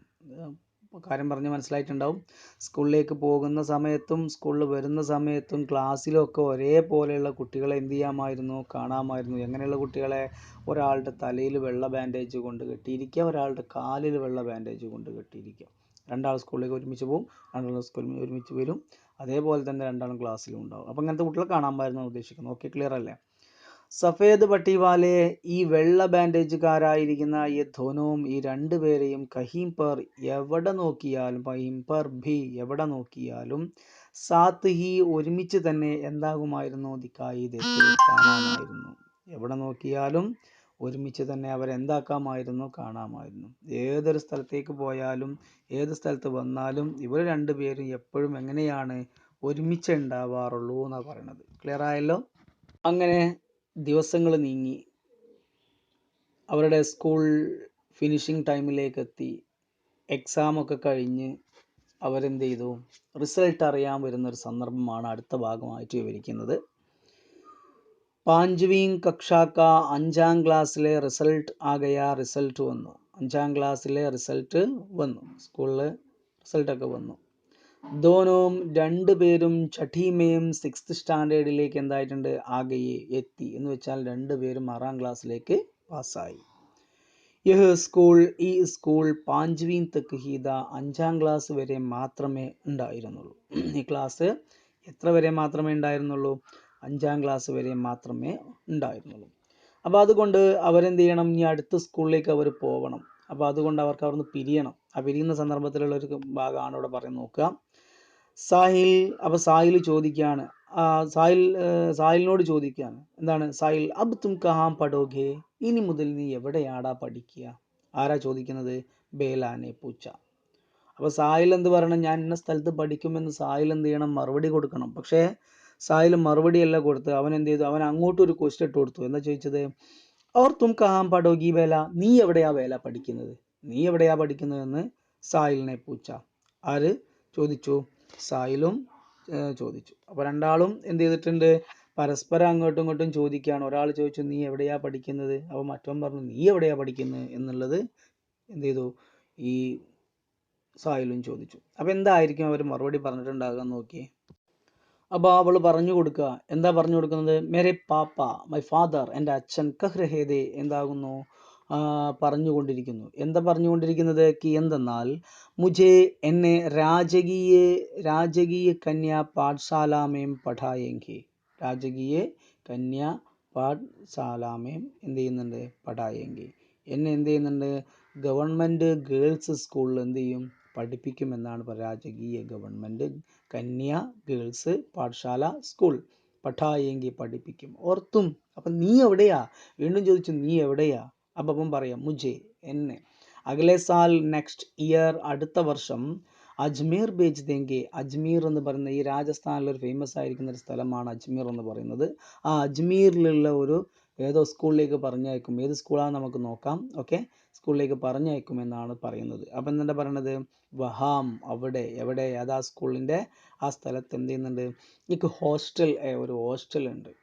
കാര്യം പറഞ്ഞ് മനസ്സിലായിട്ടുണ്ടാവും. സ്കൂളിലേക്ക് പോകുന്ന സമയത്തും സ്കൂളിൽ വരുന്ന സമയത്തും ക്ലാസ്സിലൊക്കെ ഒരേപോലെയുള്ള കുട്ടികളെ എന്ത് ചെയ്യാമായിരുന്നു, കാണാമായിരുന്നു. എങ്ങനെയുള്ള കുട്ടികളെ, ഒരാളുടെ തലയിൽ വെള്ള ബാൻഡേജ് കൊണ്ട് കെട്ടിയിരിക്കുക, ഒരാളുടെ കാലിൽ വെള്ള ബാൻഡേജ് കൊണ്ട് കെട്ടിയിരിക്കുക. രണ്ടാൾ സ്കൂളിലേക്ക് ഒരുമിച്ച് പോകും, രണ്ടാൾ സ്കൂളിൽ ഒരുമിച്ച് വരും, അതേപോലെ തന്നെ രണ്ടാളും ക്ലാസ്സിലും ഉണ്ടാവും. അപ്പം അങ്ങനത്തെ കുട്ടികളെ കാണാമായിരുന്നു ഉദ്ദേശിക്കുന്നത്. ഓക്കെ, ക്ലിയർ അല്ലേ? സഫേദ് പട്ടിവാലെ, ഈ വെള്ള ബാൻഡേജുകാരായിരിക്കുന്ന ഈ ധോനവും, ഈ രണ്ടുപേരെയും കഹീം പർ, എവിടെ നോക്കിയാലും, കഹീം പർ ഭി, എവിടെ നോക്കിയാലും, സാത്ത് ഹി, ഒരുമിച്ച് തന്നെ എന്താകുമായിരുന്നു, ദിക്കായി ദേത്തെ, കാണാമായിരുന്നു. എവിടെ നോക്കിയാലും ഒരുമിച്ച് തന്നെ അവരെന്താക്കാമായിരുന്നു, കാണാമായിരുന്നു. ഏതൊരു സ്ഥലത്തേക്ക് പോയാലും ഏത് സ്ഥലത്ത് വന്നാലും ഇവർ രണ്ടുപേരും എപ്പോഴും എങ്ങനെയാണ്, ഒരുമിച്ച് ഉണ്ടാവാറുള്ളൂ എന്നാണ് പറയണത്. ക്ലിയർ ആയല്ലോ? അങ്ങനെ ദിവസങ്ങൾ നീങ്ങി, അവരുടെ സ്കൂൾ ഫിനിഷിംഗ് ടൈമിലേക്ക് എത്തി. എക്സാമൊക്കെ കഴിഞ്ഞ് അവരെന്ത് ചെയ്തു, റിസൾട്ട് അറിയാൻ വരുന്നൊരു സന്ദർഭമാണ് അടുത്ത ഭാഗമായിട്ട് വിവരിക്കുന്നത്. പാഞ്ച്വീം കക്ഷാക്ക, 5ാം ക്ലാസ്സിലെ റിസൾട്ട് ആകയാ, റിസൾട്ട് വന്നു. 5ാം ക്ലാസ്സിലെ റിസൾട്ട് വന്നു, സ്കൂളിൽ റിസൾട്ടൊക്കെ വന്നു. ദോനോം, രണ്ടുപേരും ഛഠിമേം 6th സ്റ്റാൻഡേർഡിലേക്ക് എന്തായിട്ടുണ്ട്, ആകയെ, എത്തി. എന്ന് വെച്ചാൽ രണ്ടുപേരും 6ാം ക്ലാസ്സിലേക്ക് പാസ്സായി. യഹ് സ്കൂൾ, ഈ സ്കൂൾ പാഞ്ച്വീം തക്ക് ഹീത, 5ാം ക്ലാസ് വരെ മാത്രമേ ഉണ്ടായിരുന്നുള്ളൂ. ഈ ക്ലാസ് എത്ര വരെ മാത്രമേ ഉണ്ടായിരുന്നുള്ളൂ, 5ാം ക്ലാസ് വരെ മാത്രമേ ഉണ്ടായിരുന്നുള്ളൂ. അപ്പോൾ അതുകൊണ്ട് അവരെന്ത് ചെയ്യണം, ഇനി അടുത്ത സ്കൂളിലേക്ക് അവർ പോകണം. അപ്പോൾ അതുകൊണ്ട് അവർക്ക് അവിടുന്ന് പിരിയണം. ആ പിരിയുന്ന സന്ദർഭത്തിലുള്ള ഒരു ഭാഗമാണ് ഇവിടെ പറയുന്നത്, നോക്കുക. സാഹിൽ, അപ്പോൾ സാഹിൽ ചോദിക്കുകയാണ്, സാഹിലിനോട് ചോദിക്കുകയാണ്, എന്താണ് സാഹിൽ, അബ് തും കഹാം പഠോഗെ, ഇനി മുതൽ നീ എവിടെയാടാ പഠിക്കുക? ആരാ ചോദിക്കുന്നത്, ബേലാനെ പൂച്ച. അപ്പോൾ സാഹിൽ എന്ത് പറയണം, ഞാൻ ഇന്ന സ്ഥലത്ത് പഠിക്കുമെന്ന് സാഹിൽ എന്ത് ചെയ്യണം, മറുപടി കൊടുക്കണം. പക്ഷേ സാഹിൽ മറുപടിയല്ല കൊടുത്ത്, അവൻ എന്ത് ചെയ്തു, അവൻ അങ്ങോട്ടൊരു ക്വസ്റ്റ്യൻ ഇട്ട് കൊടുത്തു. എന്താ ചോദിച്ചത്, ഓർ തും കഹാം പഠോഗി വേല, നീ എവിടെയാ വേല പഠിക്കുന്നത്, നീ എവിടെയാ പഠിക്കുന്നതെന്ന് സാഹിലിനെ പൂച്ച. ആര് ചോദിച്ചു, സാഹിലും ചോദിച്ചു. അപ്പോൾ രണ്ടാളും എന്ത് ചെയ്തിട്ടുണ്ട്, പരസ്പരം അങ്ങോട്ടും ഇങ്ങോട്ടും ചോദിക്കുകയാണ്. ഒരാൾ ചോദിച്ചു, നീ എവിടെയാ പഠിക്കുന്നത്, അപ്പോൾ മറ്റവൻ പറഞ്ഞു, നീ എവിടെയാ പഠിക്കുന്നത് എന്നുള്ളത് എന്ത് ചെയ്തു, ഈ സാഹിലും ചോദിച്ചു. അപ്പോൾ എന്തായിരിക്കും അവർ മറുപടി പറഞ്ഞിട്ടുണ്ടാകുക നോക്കി. അപ്പോൾ അവൾ പറഞ്ഞു കൊടുക്കുക, എന്താ പറഞ്ഞു കൊടുക്കുന്നത്, മേരെ പാപ്പ, മൈ ഫാദർ, എൻ്റെ അച്ഛൻ, കഹ് രഹേദേ, എന്താകുന്നു, പറഞ്ഞുകൊണ്ടിരിക്കുന്നു. എന്താ പറഞ്ഞുകൊണ്ടിരിക്കുന്നത്, കി എന്തെന്നാൽ, മുझे, എന്നെ രാജകീയ കന്യാ പാഠശാലാമേം പഠായെങ്കി, രാജകീയ കന്യാ പാഠശാലാമേം എന്ത് ചെയ്യുന്നുണ്ട്, പഠായെങ്കി, എന്നെ എന്ത് ചെയ്യുന്നുണ്ട്, ഗവൺമെൻറ് ഗേൾസ് സ്കൂളിൽ എന്ത് ചെയ്യും, പഠിപ്പിക്കുമെന്നാണ്. രാജകീയ ഗവൺമെൻറ് കന്യാ ഗേൾസ് പാഠശാല സ്കൂൾ, പഠായെങ്കി, പഠിപ്പിക്കും. ഓർത്തും, അപ്പം നീ എവിടെയാ, വീണ്ടും ചോദിച്ചു, നീ എവിടെയാ. അപ്പം പറയാം, മുझे, എന്നെ, അഗലെ സാൽ, നെക്സ്റ്റ് ഇയർ, അടുത്ത വർഷം, അജ്മീർ ബേജ് ദേങ്കെ, അജ്മീർ എന്ന് പറയുന്ന ഈ രാജസ്ഥാനിലൊരു ഫേമസ് ആയിരിക്കുന്ന ഒരു സ്ഥലമാണ് അജ്മീർ എന്ന് പറയുന്നത്. ആ അജ്മീറിലുള്ള ഒരു ഏതോ സ്കൂളിലേക്ക് പറഞ്ഞയക്കും. ഏത് സ്കൂളാണെന്ന് നമുക്ക് നോക്കാം. ഓക്കെ, സ്കൂളിലേക്ക് പറഞ്ഞയക്കും എന്നാണ് പറയുന്നത്. അപ്പം എന്താ പറയണത്, വഹാം, അവിടെ, എവിടെ, അതാ സ്കൂളിൻ്റെ ആ സ്ഥലത്ത് എന്ത് ചെയ്യുന്നുണ്ട്, എനിക്ക് ഹോസ്റ്റൽ, ഒരു ഹോസ്റ്റൽ ഉണ്ട്.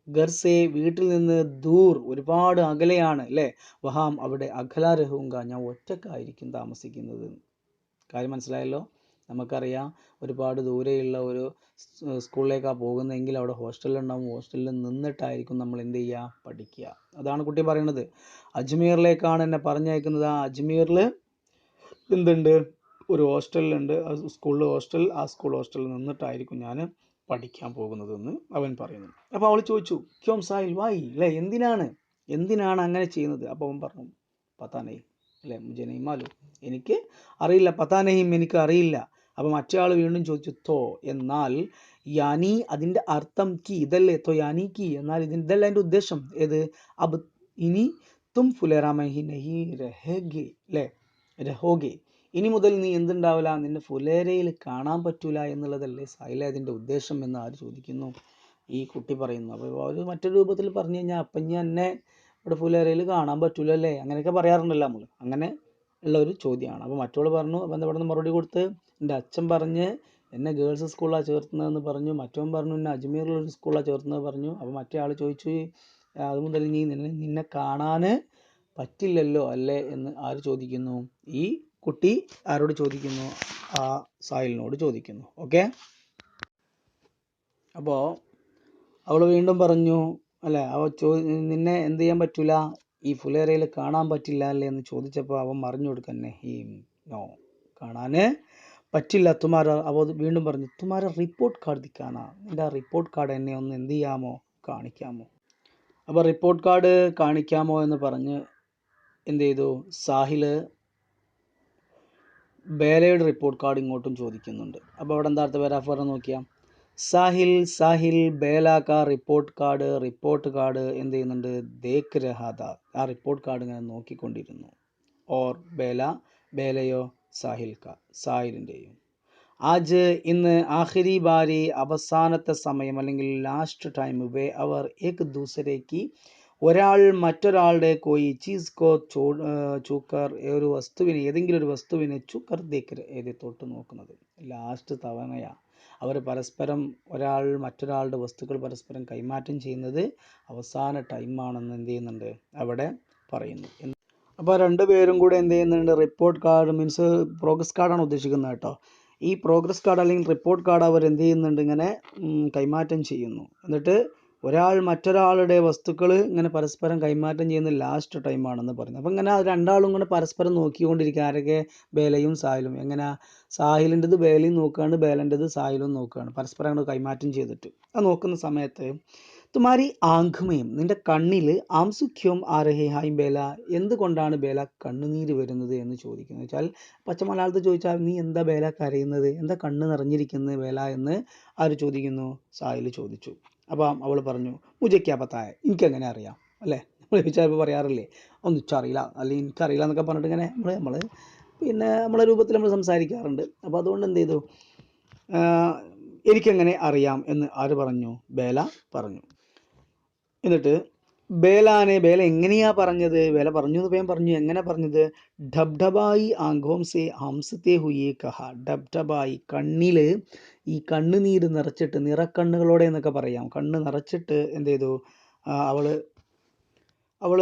ഗർസെ, വീട്ടിൽ നിന്ന്, ദൂർ, ഒരുപാട് അകലെയാണ് അല്ലേ, വഹാം, അവിടെ, അഖല രഹൂങ്ക, ഞാൻ ഒറ്റക്കായിരിക്കും താമസിക്കുന്നത്. കാര്യം മനസ്സിലായല്ലോ? നമുക്കറിയാം, ഒരുപാട് ദൂരെയുള്ള ഒരു സ്കൂളിലേക്കാണ് പോകുന്നതെങ്കിൽ അവിടെ ഹോസ്റ്റലുണ്ടാവും. ഹോസ്റ്റലിൽ നിന്നിട്ടായിരിക്കും നമ്മൾ എന്ത് ചെയ്യുക, പഠിക്കുക. അതാണ് കുട്ടി പറയുന്നത്. അജ്മീറിലേക്കാണ് എന്നെ പറഞ്ഞയക്കുന്നത്. ആ അജ്മീറിൽ എന്തുണ്ട്, ഒരു ഹോസ്റ്റലുണ്ട്, സ്കൂളിൽ ഹോസ്റ്റൽ. ആ സ്കൂൾ ഹോസ്റ്റലിൽ നിന്നിട്ടായിരിക്കും ഞാൻ പഠിക്കാൻ പോകുന്നതെന്ന് അവൻ പറയുന്നു. അപ്പോൾ അവൾ ചോദിച്ചു, ക്യോം സാഹിൽ, വായി, അല്ലേ, എന്തിനാണ് അങ്ങനെ ചെയ്യുന്നത്? അപ്പോൾ അവൻ പറഞ്ഞു, പത്താനേ, അല്ലേ, മുझे नहीं मालूम, എനിക്ക് അറിയില്ല, പത്താനയും, എനിക്ക് അറിയില്ല. അപ്പോൾ മറ്റേ ആൾ വീണ്ടും ചോദിച്ചു, തോ, എന്നാൽ, യാനി, അതിൻ്റെ അർത്ഥം, കി, ഇതല്ലേ, തോ യാനി കി, എന്നാൽ ഇതല്ല എൻ്റെ ഉദ്ദേശം, ഏത്, അബ്, ഇനി, തും ഫുലേറാമഹി നഹി രഹേഗെ, അല്ലേ, രഹോഗെ, ഇനി മുതൽ നീ എന്തുണ്ടാവില്ല, നിന്നെ ഫുലേരയിൽ കാണാൻ പറ്റൂല എന്നുള്ളതല്ലേ സാഹിലെ അതിൻ്റെ ഉദ്ദേശം എന്ന് ആര് ചോദിക്കുന്നു, ഈ കുട്ടി പറയുന്നു. അപ്പോൾ ഒരു മറ്റൊരു രൂപത്തിൽ പറഞ്ഞു കഴിഞ്ഞാൽ, അപ്പം ഞാൻ എന്നെ ഇവിടെ ഫുലേരയിൽ കാണാൻ പറ്റൂലല്ലേ, അങ്ങനെയൊക്കെ പറയാറുണ്ടല്ലോ നമ്മൾ. അങ്ങനെ ഉള്ള ഒരു ചോദ്യമാണ്. അപ്പോൾ മറ്റോൾ പറഞ്ഞു, അപ്പോൾ എന്താ ഇവിടെ മറുപടി കൊടുത്ത്, എൻ്റെ അച്ഛൻ പറഞ്ഞ് എന്നെ ഗേൾസ് സ്കൂളിലാണ് ചേർത്തുന്നതെന്ന് പറഞ്ഞു. മറ്റവൻ പറഞ്ഞു എന്നെ അജ്മീറിലൊരു സ്കൂളിലാണ് ചേർത്തുന്നത് പറഞ്ഞു. അപ്പോൾ മറ്റേ ആൾ ചോദിച്ചു, അത് മുതൽ നീ നിന്നെ കാണാൻ പറ്റില്ലല്ലോ അല്ലേ എന്ന് ആര് ചോദിക്കുന്നു? ഈ കുട്ടി ആരോട് ചോദിക്കുന്നു? ആ സാഹിലിനോട് ചോദിക്കുന്നു. ഓക്കെ. അപ്പോൾ അവൾ വീണ്ടും പറഞ്ഞു, അല്ലേ, നിന്നെ എന്ത് ചെയ്യാൻ പറ്റില്ല, ഈ ഫുലേറയിൽ കാണാൻ പറ്റില്ല അല്ലേ എന്ന് ചോദിച്ചപ്പോൾ അവൻ മറിഞ്ഞു കൊടുക്കന്നെ, ഈ നോ, കാണാൻ പറ്റില്ല തുമാര. അപ്പോൾ വീണ്ടും പറഞ്ഞു, തുമാര റിപ്പോർട്ട് കാർഡ് ദിക്കാനാ, എൻ്റെ ആ റിപ്പോർട്ട് കാർഡ് എന്നെ ഒന്ന് എന്ത് ചെയ്യാമോ, കാണിക്കാമോ. അപ്പോൾ റിപ്പോർട്ട് കാർഡ് കാണിക്കാമോ എന്ന് പറഞ്ഞ് എന്ത് ചെയ്തു, സാഹിൽ ബേലയുടെ റിപ്പോർട്ട് കാർഡ് ഇങ്ങോട്ടും ചോദിക്കുന്നുണ്ട്. അപ്പോൾ അവിടെ എന്താ പാരാഗ്രാഫ് നോക്കിയാൽ, സാഹിൽ ബേല കാ റിപ്പോർട്ട് കാർഡ് എന്ത് ചെയ്യുന്നുണ്ട്, ദേഖ് രഹാ താ, ആ റിപ്പോർട്ട് കാർഡ് ഇങ്ങനെ നോക്കിക്കൊണ്ടിരുന്നു. ഓർ ബേലയോ സാഹിലിൻ്റെയും. ആജ് ഇന്ന് ആഖിരി ബാരി, അവസാനത്തെ സമയം അല്ലെങ്കിൽ ലാസ്റ്റ് ടൈം, അവർ ഏക് ദൂസരേക്ക്, ഒരാൾ മറ്റൊരാളുടെ കോയി ചീസ് കോ ചൂക്കർ, ഒരു വസ്തുവിനെ, ഏതെങ്കിലും ഒരു വസ്തുവിനെ ചൂക്കർ ദേഖ് തൊട്ട് നോക്കുന്നത്. ലാസ്റ്റ് തവണയാണ് അവർ പരസ്പരം, ഒരാൾ മറ്റൊരാളുടെ വസ്തുക്കൾ പരസ്പരം കൈമാറ്റം ചെയ്യുന്നത് അവസാന ടൈമാണെന്ന് എന്ത് ചെയ്യുന്നുണ്ട്, അവിടെ പറയുന്നു. അപ്പോൾ രണ്ടുപേരും കൂടെ എന്ത് ചെയ്യുന്നുണ്ട്, റിപ്പോർട്ട് കാർഡ് മീൻസ് പ്രോഗ്രസ് കാർഡാണ് ഉദ്ദേശിക്കുന്നത് കേട്ടോ. ഈ പ്രോഗ്രസ് കാർഡ് അല്ലെങ്കിൽ റിപ്പോർട്ട് കാർഡ് അവർ എന്ത് ചെയ്യുന്നുണ്ട്, ഇങ്ങനെ കൈമാറ്റം ചെയ്യുന്നു. എന്നിട്ട് ഒരാൾ മറ്റൊരാളുടെ വസ്തുക്കൾ ഇങ്ങനെ പരസ്പരം കൈമാറ്റം ചെയ്യുന്ന ലാസ്റ്റ് ടൈമാണെന്ന് പറയുന്നത്. അപ്പം ഇങ്ങനെ രണ്ടാളും ഇങ്ങനെ പരസ്പരം നോക്കിക്കൊണ്ടിരിക്കുക. ആരൊക്കെ? ബേലയും സാഹിലും. എങ്ങനെ? സാഹിലിൻ്റെത് ബേലയും നോക്കുകയാണ്, ബേലൻ്റെത് സാഹിലും നോക്കുകയാണ്, പരസ്പരം അങ്ങോട്ട് കൈമാറ്റം ചെയ്തിട്ട്. അത് നോക്കുന്ന സമയത്ത്, തുമാരി ആംഖുമയും, നിന്റെ കണ്ണിൽ, ആംസുഖ്യവും ആരഹേ ഹായ് ബേല, എന്തുകൊണ്ടാണ് ബേല കണ്ണുനീര് വരുന്നത് എന്ന് ചോദിക്കുന്നത്. വെച്ചാൽ പച്ച മലയാളത്തിൽ ചോദിച്ചാൽ, നീ എന്താ ബേല കരയുന്നത്, എന്താ കണ്ണ് നിറഞ്ഞിരിക്കുന്നത് ബേല എന്ന് ആര് ചോദിക്കുന്നു? സാഹിൽ ചോദിച്ചു. അപ്പം അവൾ പറഞ്ഞു, മുജയ്ക്കാ പത്തായ, എനിക്കെങ്ങനെ അറിയാം, അല്ലേ, നമ്മൾ ചോദിച്ചാൽ പറയാറില്ലേ, ഒന്നും എനിക്കറിയില്ല അല്ലെങ്കിൽ എനിക്കറിയില്ല എന്നൊക്കെ പറഞ്ഞിട്ട് ഇങ്ങനെ നമ്മൾ പിന്നെ നമ്മളെ രൂപത്തിൽ നമ്മൾ സംസാരിക്കാറുണ്ട്. അപ്പോൾ അതുകൊണ്ട് എന്ത് ചെയ്തു, എനിക്കെങ്ങനെ അറിയാം എന്ന് ആര് പറഞ്ഞു? ബേല പറഞ്ഞു. എന്നിട്ട് ബേല എങ്ങനെയാ പറഞ്ഞത്? ബേല പറഞ്ഞു എന്ന് വേഗം പറഞ്ഞു. എങ്ങനെ പറഞ്ഞത്? ഡബ്ഡബായി ആംഖോം സേ ഹംസത്തെ ഹുയേ കഹ. ഡബ്ഡബായി, കണ്ണിൽ ഈ കണ്ണുനീര് നിറച്ചിട്ട്, നിറക്കണ്ണുകളോടെ എന്നൊക്കെ പറയാം, കണ്ണ് നിറച്ചിട്ട് എന്ത് ചെയ്തു, അവൾ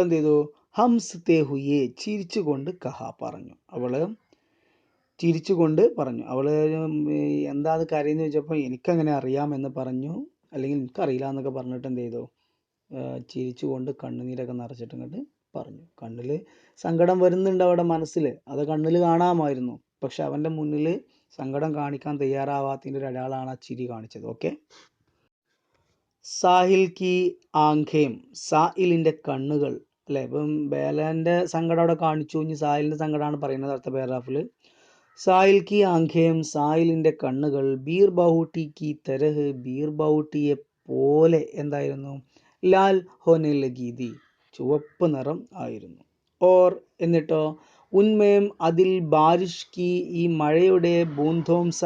എന്ത് ചെയ്തു, ഹംസത്തെ ഹുയേ, ചിരിച്ചുകൊണ്ട് കഹ പറഞ്ഞു. അവൾ ചിരിച്ചുകൊണ്ട് പറഞ്ഞു. അവൾ എന്താ അത് കരയെന്ന് ചോദിച്ചപ്പോൾ എനിക്കങ്ങനെ അറിയാമെന്ന് പറഞ്ഞു, അല്ലെങ്കിൽ എനിക്കറിയില്ല എന്നൊക്കെ പറഞ്ഞിട്ട് എന്ത് ചെയ്തു, ചിരിച്ചുകൊണ്ട് കണ്ണുനീരൊക്കെ നിറച്ചിട്ട് ഇങ്ങോട്ട് പറഞ്ഞു. കണ്ണിൽ സങ്കടം വരുന്നുണ്ട് അവിടെ മനസ്സിൽ, അത് കണ്ണിൽ കാണാമായിരുന്നു. പക്ഷെ അവൻ്റെ മുന്നിൽ സങ്കടം കാണിക്കാൻ തയ്യാറാവാത്തതിൻ്റെ ഒരു അടയാളമാണ് ആ ചിരി കാണിച്ചത്. ഓക്കെ. സാഹിൽ കി ആംഖേം, സാഹിലിൻ്റെ കണ്ണുകൾ, അല്ലേ. ഇപ്പം ബേലൻ്റെ സങ്കടം അവിടെ കാണിച്ചു, ഇനി സാഹിലിൻ്റെ സങ്കടമാണ് പറയുന്നത് അടുത്ത പാരാഗ്രാഫിൽ. സാഹിൽ കി ആംഖേം, സാഹിലിൻ്റെ കണ്ണുകൾ, ബീർ ബഹൂട്ടി കി തരഹ്, ബീർ ബഹൂട്ടിയെ പോലെ എന്തായിരുന്നു, ലാൽ ഹോനെ ലഗീതി, ചുവപ്പ് നിറം ആയിരുന്നു. ഓർ എന്നിട്ടോ, ഉന്മേം അതിൽ, ബാരിഷ് കി, ഈ മഴയുടെ, ബൂന്തോംസ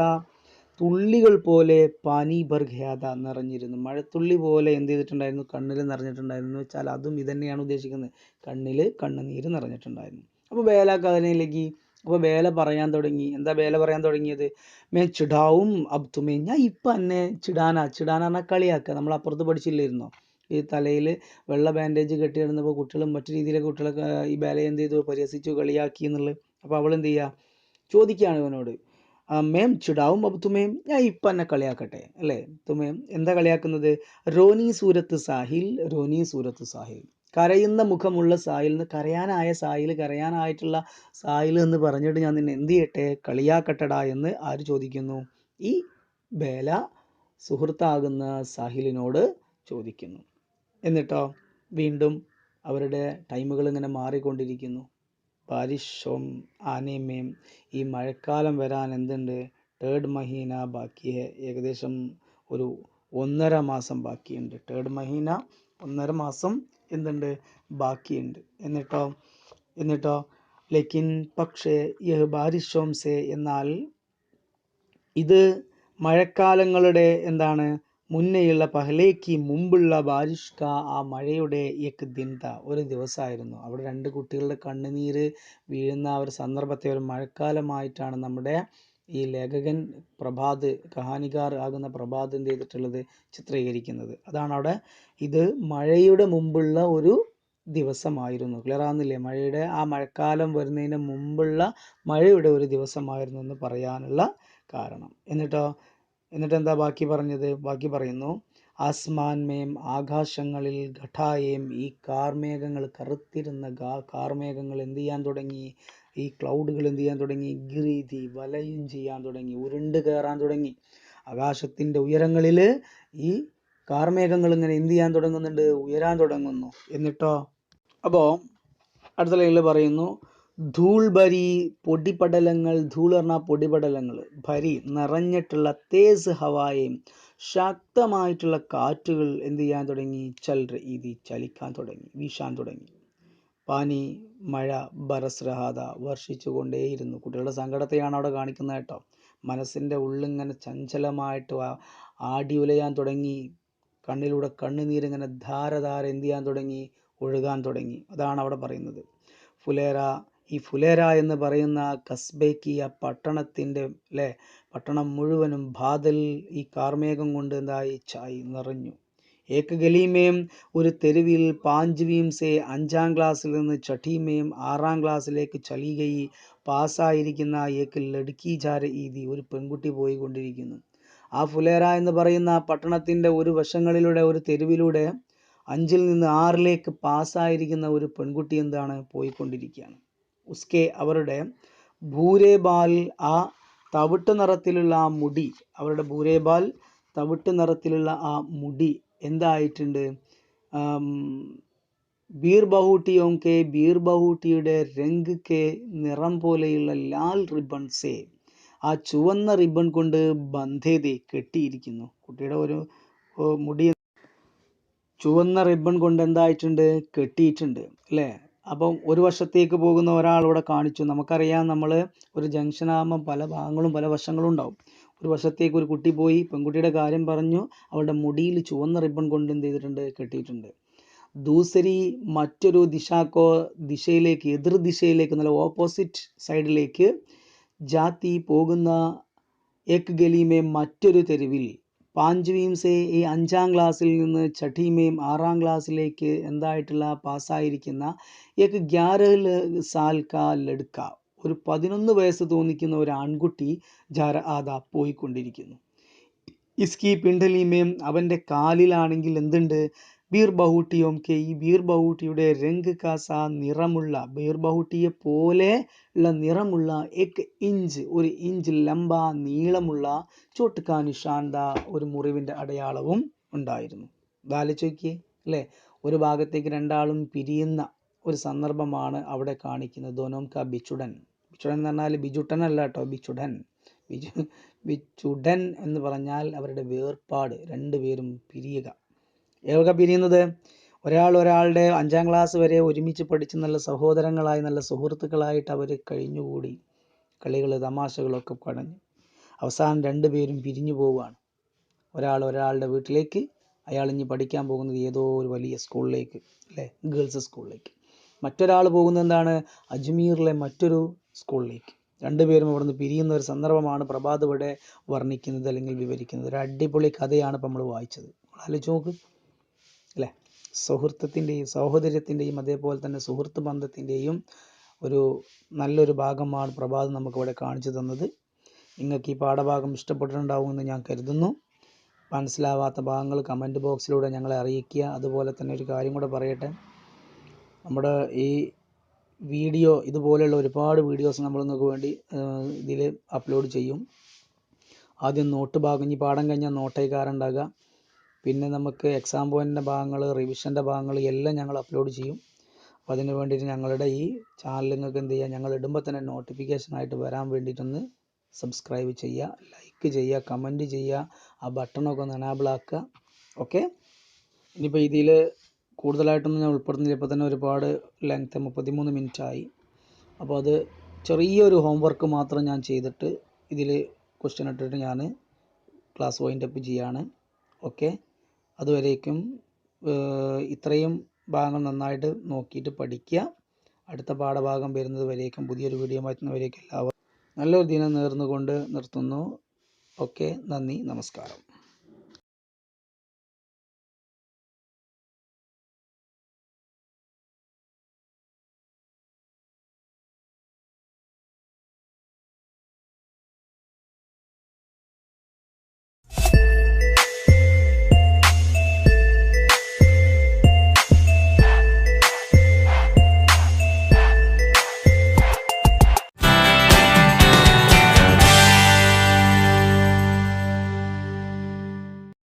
തുള്ളികൾ പോലെ, പാനി ബർഘയാത നിറഞ്ഞിരുന്നു, മഴത്തുള്ളി പോലെ എന്ത് ചെയ്തിട്ടുണ്ടായിരുന്നു, കണ്ണിൽ നിറഞ്ഞിട്ടുണ്ടായിരുന്നു. വെച്ചാൽ അതും ഇതന്നെയാണ് ഉദ്ദേശിക്കുന്നത്, കണ്ണിൽ കണ്ണുനീര് നിറഞ്ഞിട്ടുണ്ടായിരുന്നു. അപ്പോൾ ബേല കഥനയിലേക്ക്, അപ്പോൾ ബേല പറയാൻ തുടങ്ങി. എന്താ ബേല പറയാൻ തുടങ്ങിയത്? മേ ചിടാവും അബ് തുമേ, ഞാൻ ഇപ്പം എന്നെ ചിടാന പറഞ്ഞാൽ കളിയാക്കുക. നമ്മൾ അപ്പുറത്ത് പഠിച്ചില്ലായിരുന്നോ, ഈ തലയിൽ വെള്ള ബാൻഡേജ് കെട്ടിയിടുന്നപ്പോൾ കുട്ടികളും മറ്റു രീതിയിലൊക്കെ കുട്ടികളൊക്കെ ഈ ബേലയെ എന്ത് ചെയ്തു, പരിഹസിച്ചു, കളിയാക്കി എന്നുള്ളത്. അപ്പോൾ അവൾ എന്ത് ചെയ്യുക, ചോദിക്കുകയാണ് ഇവനോട്, മേം ചിടാവും അബ് തുമേം, ഞാൻ ഇപ്പം എന്നെ കളിയാക്കട്ടെ, അല്ലേ. തുമേം എന്താ കളിയാക്കുന്നത്? റോനി സൂരത്ത് സാഹിൽ, കരയുന്ന മുഖമുള്ള സാഹിൽ, കരയാനായ സാഹിൽ, കരയാനായിട്ടുള്ള സാഹിൽ എന്ന് പറഞ്ഞിട്ട് ഞാൻ നിന്നെ എന്ത് ചെയ്യട്ടെ, കളിയാക്കട്ടടാ എന്ന് ആര് ചോദിക്കുന്നു? ഈ ബേല സുഹൃത്താകുന്ന സാഹിലിനോട് ചോദിക്കുന്നു. എന്നിട്ടോ വീണ്ടും അവരുടെ ടൈമുകൾ ഇങ്ങനെ മാറിക്കൊണ്ടിരിക്കുന്നു. ബാരിഷും ആനേമേം, ഈ മഴക്കാലം വരാൻ എന്തുണ്ട്, 3rd മഹീന ബാക്കിയെ, ഏകദേശം ഒരു 1.5 മാസം ബാക്കിയുണ്ട്. 3rd മഹീന 1.5 മാസം എന്തുണ്ട്, ബാക്കിയുണ്ട്. എന്നിട്ടോ ലേക്കിൻ പക്ഷേ യഹ് ബാരിഷോം സേ, എന്നാൽ ഇത് മഴക്കാലങ്ങളുടെ എന്താണ്, മുന്നേയുള്ള പഹലേക്ക് മുമ്പുള്ള ബാരിഷ്ക ആ മഴയുടെ ഏക് ദിൻത ഒരു ദിവസമായിരുന്നു. അവിടെ രണ്ട് കുട്ടികളുടെ കണ്ണുനീര് വീഴുന്ന ഒരു സന്ദർഭത്തെ ഒരു മഴക്കാലമായിട്ടാണ് നമ്മുടെ ഈ ലേഖകൻ പ്രഭാത് കഹാനികാർ ആകുന്ന പ്രഭാത് എന്ത് ചെയ്തിട്ടുള്ളത് ചിത്രീകരിക്കുന്നത്. അതാണ് അവിടെ ഇത് മഴയുടെ മുമ്പുള്ള ഒരു ദിവസമായിരുന്നു. ക്ലിയർ ആകുന്നില്ലേ? മഴയുടെ ആ മഴക്കാലം വരുന്നതിന് മുമ്പുള്ള മഴയുടെ ഒരു ദിവസമായിരുന്നു എന്ന് പറയാനുള്ള കാരണം. എന്നിട്ട് എന്താ ബാക്കി പറഞ്ഞത്? ബാക്കി പറയുന്നു, ആസ്മാൻ മേം ആകാശങ്ങളിൽ ഘട്ടായേം ഈ കാർമേഘങ്ങൾ കറുത്തിരുന്ന കാർമേഘങ്ങൾ എന്ത് ചെയ്യാൻ തുടങ്ങി? ഈ ക്ലൗഡുകൾ എന്ത് ചെയ്യാൻ തുടങ്ങി? ഗിരീതി വലയം ചെയ്യാൻ തുടങ്ങി, ഉരുണ്ട് കയറാൻ തുടങ്ങി. ആകാശത്തിൻ്റെ ഉയരങ്ങളിൽ ഈ കാർമേഘങ്ങൾ ഇങ്ങനെ എന്ത് ചെയ്യാൻ തുടങ്ങുന്നുണ്ട്? ഉയരാൻ തുടങ്ങുന്നു. എന്നിട്ടോ അപ്പോൾ അടുത്ത ലൈനിൽ പറയുന്നു, ധൂൾ ഭരി പൊടിപടലങ്ങൾ, ധൂൾ പറഞ്ഞാൽ പൊടിപടലങ്ങൾ, ഭരി നിറഞ്ഞിട്ടുള്ള തേസ് ഹവായും ശക്തമായിട്ടുള്ള കാറ്റുകൾ എന്ത് ചെയ്യാൻ തുടങ്ങി? ഇത് ചലിക്കാൻ തുടങ്ങി, വീശാൻ തുടങ്ങി. പാനി മഴ ബറസ് രഹാദ വർഷിച്ചു കൊണ്ടേയിരുന്നു. കുട്ടികളുടെ സങ്കടത്തെയാണ് അവിടെ കാണിക്കുന്നത് കേട്ടോ. മനസ്സിൻ്റെ ഉള്ളിങ്ങനെ ചഞ്ചലമായിട്ട് ആടി ഉലയാൻ തുടങ്ങി. കണ്ണിലൂടെ കണ്ണുനീരിങ്ങനെ ധാരധാര എന്ത് ചെയ്യാൻ തുടങ്ങി? ഒഴുകാൻ തുടങ്ങി. അതാണ് അവിടെ പറയുന്നത്. ഫുലേര, ഈ ഫുലേര എന്ന് പറയുന്ന കസ്ബേക്ക് ആ പട്ടണത്തിൻ്റെ പട്ടണം മുഴുവനും ബാദൽ ഈ കാർമേഘം കൊണ്ട് എന്തായി? ചായി നിറഞ്ഞു. ഏക്ക് ഗലിമേം ഒരു തെരുവിൽ 5വീം സേ 5ാം ക്ലാസ്സിൽ നിന്ന് 6ഠീമേം 6ാം ക്ലാസ്സിലേക്ക് ചലി ഗയി പാസ്സായിരിക്കുന്ന ഏക്ക് ലടുക്കി ജാ രഹി ഥി ഒരു പെൺകുട്ടി പോയിക്കൊണ്ടിരിക്കുന്നു. ആ ഫുലേര എന്ന് പറയുന്ന പട്ടണത്തിൻ്റെ ഒരു വശങ്ങളിലൂടെ ഒരു തെരുവിലൂടെ 5ൽ നിന്ന് 6ലേക്ക് പാസ്സായിരിക്കുന്ന ഒരു പെൺകുട്ടി എന്താണ്? പോയിക്കൊണ്ടിരിക്കുകയാണ്. ഉസ്കെ അവരുടെ ഭൂരേബാൽ ആ തവിട്ട് നിറത്തിലുള്ള ആ മുടി, അവരുടെ ഭൂരേബാൽ തവിട്ട് നിറത്തിലുള്ള ആ മുടി എന്തായിട്ടുണ്ട്? ബീർ ബഹൂട്ടിയോം കെ ബീർ ബഹൂട്ടിയുടെ രംഗ് കെ നിറം പോലെയുള്ള ലാൽ റിബൺ സേ ആ ചുവന്ന റിബൺ കൊണ്ട് ബന്ധേതെ കെട്ടിയിരിക്കുന്നു. കുട്ടിയുടെ ഒരു മുടി ചുവന്ന റിബൺ കൊണ്ട് എന്തായിട്ടുണ്ട്? കെട്ടിയിട്ടുണ്ട് അല്ലേ? അപ്പം ഒരു വശത്തേക്ക് പോകുന്ന ഒരാളിവിടെ കാണിച്ചു. നമുക്കറിയാം, നമ്മൾ ഒരു ജംഗ്ഷൻ ആകുമ്പോൾ പല ഭാഗങ്ങളും പല വശങ്ങളും ഉണ്ടാവും. ഒരു വശത്തേക്ക് ഒരു കുട്ടി പോയി പെൺകുട്ടിയുടെ കാര്യം പറഞ്ഞു. അവളുടെ മുടിയിൽ ചുവന്ന റിബൺ കൊണ്ട് എന്ത് ചെയ്തിട്ടുണ്ട്? കെട്ടിയിട്ടുണ്ട്. ദൂസരി മറ്റൊരു ദിശയിലേക്ക്, എതിർ ദിശയിലേക്ക്, നല്ല ഓപ്പോസിറ്റ് സൈഡിലേക്ക് ജാതി പോകുന്ന ഏക് ഗലിമേ മറ്റൊരു തെരുവിൽ 5വീം സേ ഈ 5ാം ക്ലാസ്സിൽ നിന്ന് 6ഠീമേം 6ാം ക്ലാസ്സിലേക്ക് എന്തായിട്ടുള്ള പാസ്സായിരിക്കുന്ന ഏക് 11 സാൽ കാ ലഡ്ക ഒരു 11 വയസ്സ് തോന്നിക്കുന്ന ഒരു ആൺകുട്ടി ജാര ആദാ പോയിക്കൊണ്ടിരിക്കുന്നു. ഇസ്കി പിണ്ടലിമേം അവൻ്റെ കാലിലാണെങ്കിൽ എന്തുണ്ട്? ബീർ ബഹൂട്ടിയോം കെ ഈ ബീർ ബഹൂട്ടിയുടെ രംഗ് കാസ നിറമുള്ള, ബീർ ബഹൂട്ടിയെ പോലെ ഉള്ള നിറമുള്ള ഒരു ഇഞ്ച് ലംബ നീളമുള്ള ചോട്ടുകാ നിഷാന്ത ഒരു മുറിവിൻ്റെ അടയാളവും ഉണ്ടായിരുന്നു. ആലോചിച്ച് അല്ലേ? ഒരു ഭാഗത്തേക്ക് രണ്ടാളും പിരിയുന്ന ഒരു സന്ദർഭമാണ് അവിടെ കാണിക്കുന്നത്. ദോനോം കാ ബിച്ചുടൻ, ബിച്ചുടൻ എന്ന് പറഞ്ഞാൽ ബിജുട്ടൻ അല്ല കേട്ടോ, ബിച്ചുടൻ എന്ന് പറഞ്ഞാൽ അവരുടെ വേർപാട്, രണ്ടുപേരും പിരിയുക. ഏതൊക്കെ പിരിയുന്നത്? ഒരാളുടെ 5ാം ക്ലാസ് വരെ ഒരുമിച്ച് പഠിച്ച് നല്ല സഹോദരങ്ങളായി നല്ല സുഹൃത്തുക്കളായിട്ട് അവർ കഴിഞ്ഞുകൂടി, കളികൾ തമാശകളൊക്കെ കടഞ്ഞു. അവസാനം രണ്ടുപേരും പിരിഞ്ഞു പോവുകയാണ്. ഒരാളുടെ വീട്ടിലേക്ക്, അയാൾ ഇനി പഠിക്കാൻ പോകുന്നത് ഏതോ ഒരു വലിയ സ്കൂളിലേക്ക് അല്ലേ, ഗേൾസ് സ്കൂളിലേക്ക്. മറ്റൊരാൾ പോകുന്നത് എന്താണ്? അജ്മീറിലെ മറ്റൊരു സ്കൂളിലേക്ക്. രണ്ടുപേരും അവിടുന്ന് പിരിയുന്ന ഒരു സന്ദർഭമാണ് പ്രഭാത് ഇവിടെ വർണ്ണിക്കുന്നത് അല്ലെങ്കിൽ വിവരിക്കുന്നത്. ഒരു അടിപൊളി കഥയാണ് ഇപ്പം നമ്മൾ വായിച്ചത്. ആലോചിച്ച് നോക്ക് അല്ലേ? സൗഹൃദത്തിൻ്റെയും സഹോദര്യത്തിൻ്റെയും അതേപോലെ തന്നെ സുഹൃത്ത് ബന്ധത്തിൻ്റെയും ഒരു നല്ലൊരു ഭാഗമാണ് പ്രഭാത് നമുക്കിവിടെ കാണിച്ചു തന്നത്. നിങ്ങൾക്ക് ഈ പാഠഭാഗം ഇഷ്ടപ്പെട്ടിട്ടുണ്ടാവുമെന്ന് ഞാൻ കരുതുന്നു. മനസ്സിലാവാത്ത ഭാഗങ്ങൾ കമൻറ്റ് ബോക്സിലൂടെ ഞങ്ങളെ അറിയിക്കുക. അതുപോലെ തന്നെ ഒരു കാര്യം കൂടെ പറയട്ടെ, നമ്മുടെ ഈ വീഡിയോ ഇതുപോലെയുള്ള ഒരുപാട് വീഡിയോസ് നമ്മൾ നിങ്ങൾക്ക് വേണ്ടി ഇതിൽ അപ്ലോഡ് ചെയ്യും. ആദ്യം നോട്ട് ഭാഗം, ഈ പാഠം കഴിഞ്ഞാൽ നോട്ടേക്കാറുണ്ടാകുക, പിന്നെ നമുക്ക് എക്സാം പോയിൻറ്റിൻ്റെ ഭാഗങ്ങൾ, റിവിഷൻ്റെ ഭാഗങ്ങൾ എല്ലാം ഞങ്ങൾ അപ്ലോഡ് ചെയ്യും. അപ്പോൾ അതിന് വേണ്ടിയിട്ട് ഞങ്ങളുടെ ഈ ചാനൽ നിങ്ങൾക്ക് എന്ത് ചെയ്യുക, ഞങ്ങൾ ഇടുമ്പോൾ തന്നെ നോട്ടിഫിക്കേഷനായിട്ട് വരാൻ വേണ്ടിയിട്ടൊന്ന് സബ്സ്ക്രൈബ് ചെയ്യുക, ലൈക്ക് ചെയ്യുക, കമൻറ്റ് ചെയ്യുക, ആ ബട്ടണൊക്കെ ഒന്ന് എനാബിൾ ആക്കുക. ഓക്കെ, ഇനിയിപ്പോൾ ഇതിൽ കൂടുതലായിട്ടൊന്നും ഞാൻ ഉൾപ്പെടുന്നില്ല. ഇപ്പോൾ തന്നെ ഒരുപാട് ലെങ്ത്ത് 33 മിനിറ്റായി. അപ്പോൾ അത് ചെറിയൊരു ഹോംവർക്ക് മാത്രം ഞാൻ ചെയ്തിട്ട് ഇതിൽ ക്വസ്റ്റ്യൻ ഇട്ടിട്ട് ഞാൻ ക്ലാസ് വൈൻഡപ്പ് ചെയ്യാണ്. ഓക്കെ, അതുവരേക്കും ഇത്രയും ഭാഗങ്ങൾ നന്നായിട്ട് നോക്കിയിട്ട് പഠിക്കുക. അടുത്ത പാഠഭാഗം വരുന്നത് വരേക്കും പുതിയൊരു വീഡിയോ മാറ്റുന്നവരേക്കും എല്ലാവർക്കും നല്ലൊരു ദിനം നേർന്നുകൊണ്ട് നിർത്തുന്നു. ഓക്കെ, നന്ദി, നമസ്കാരം.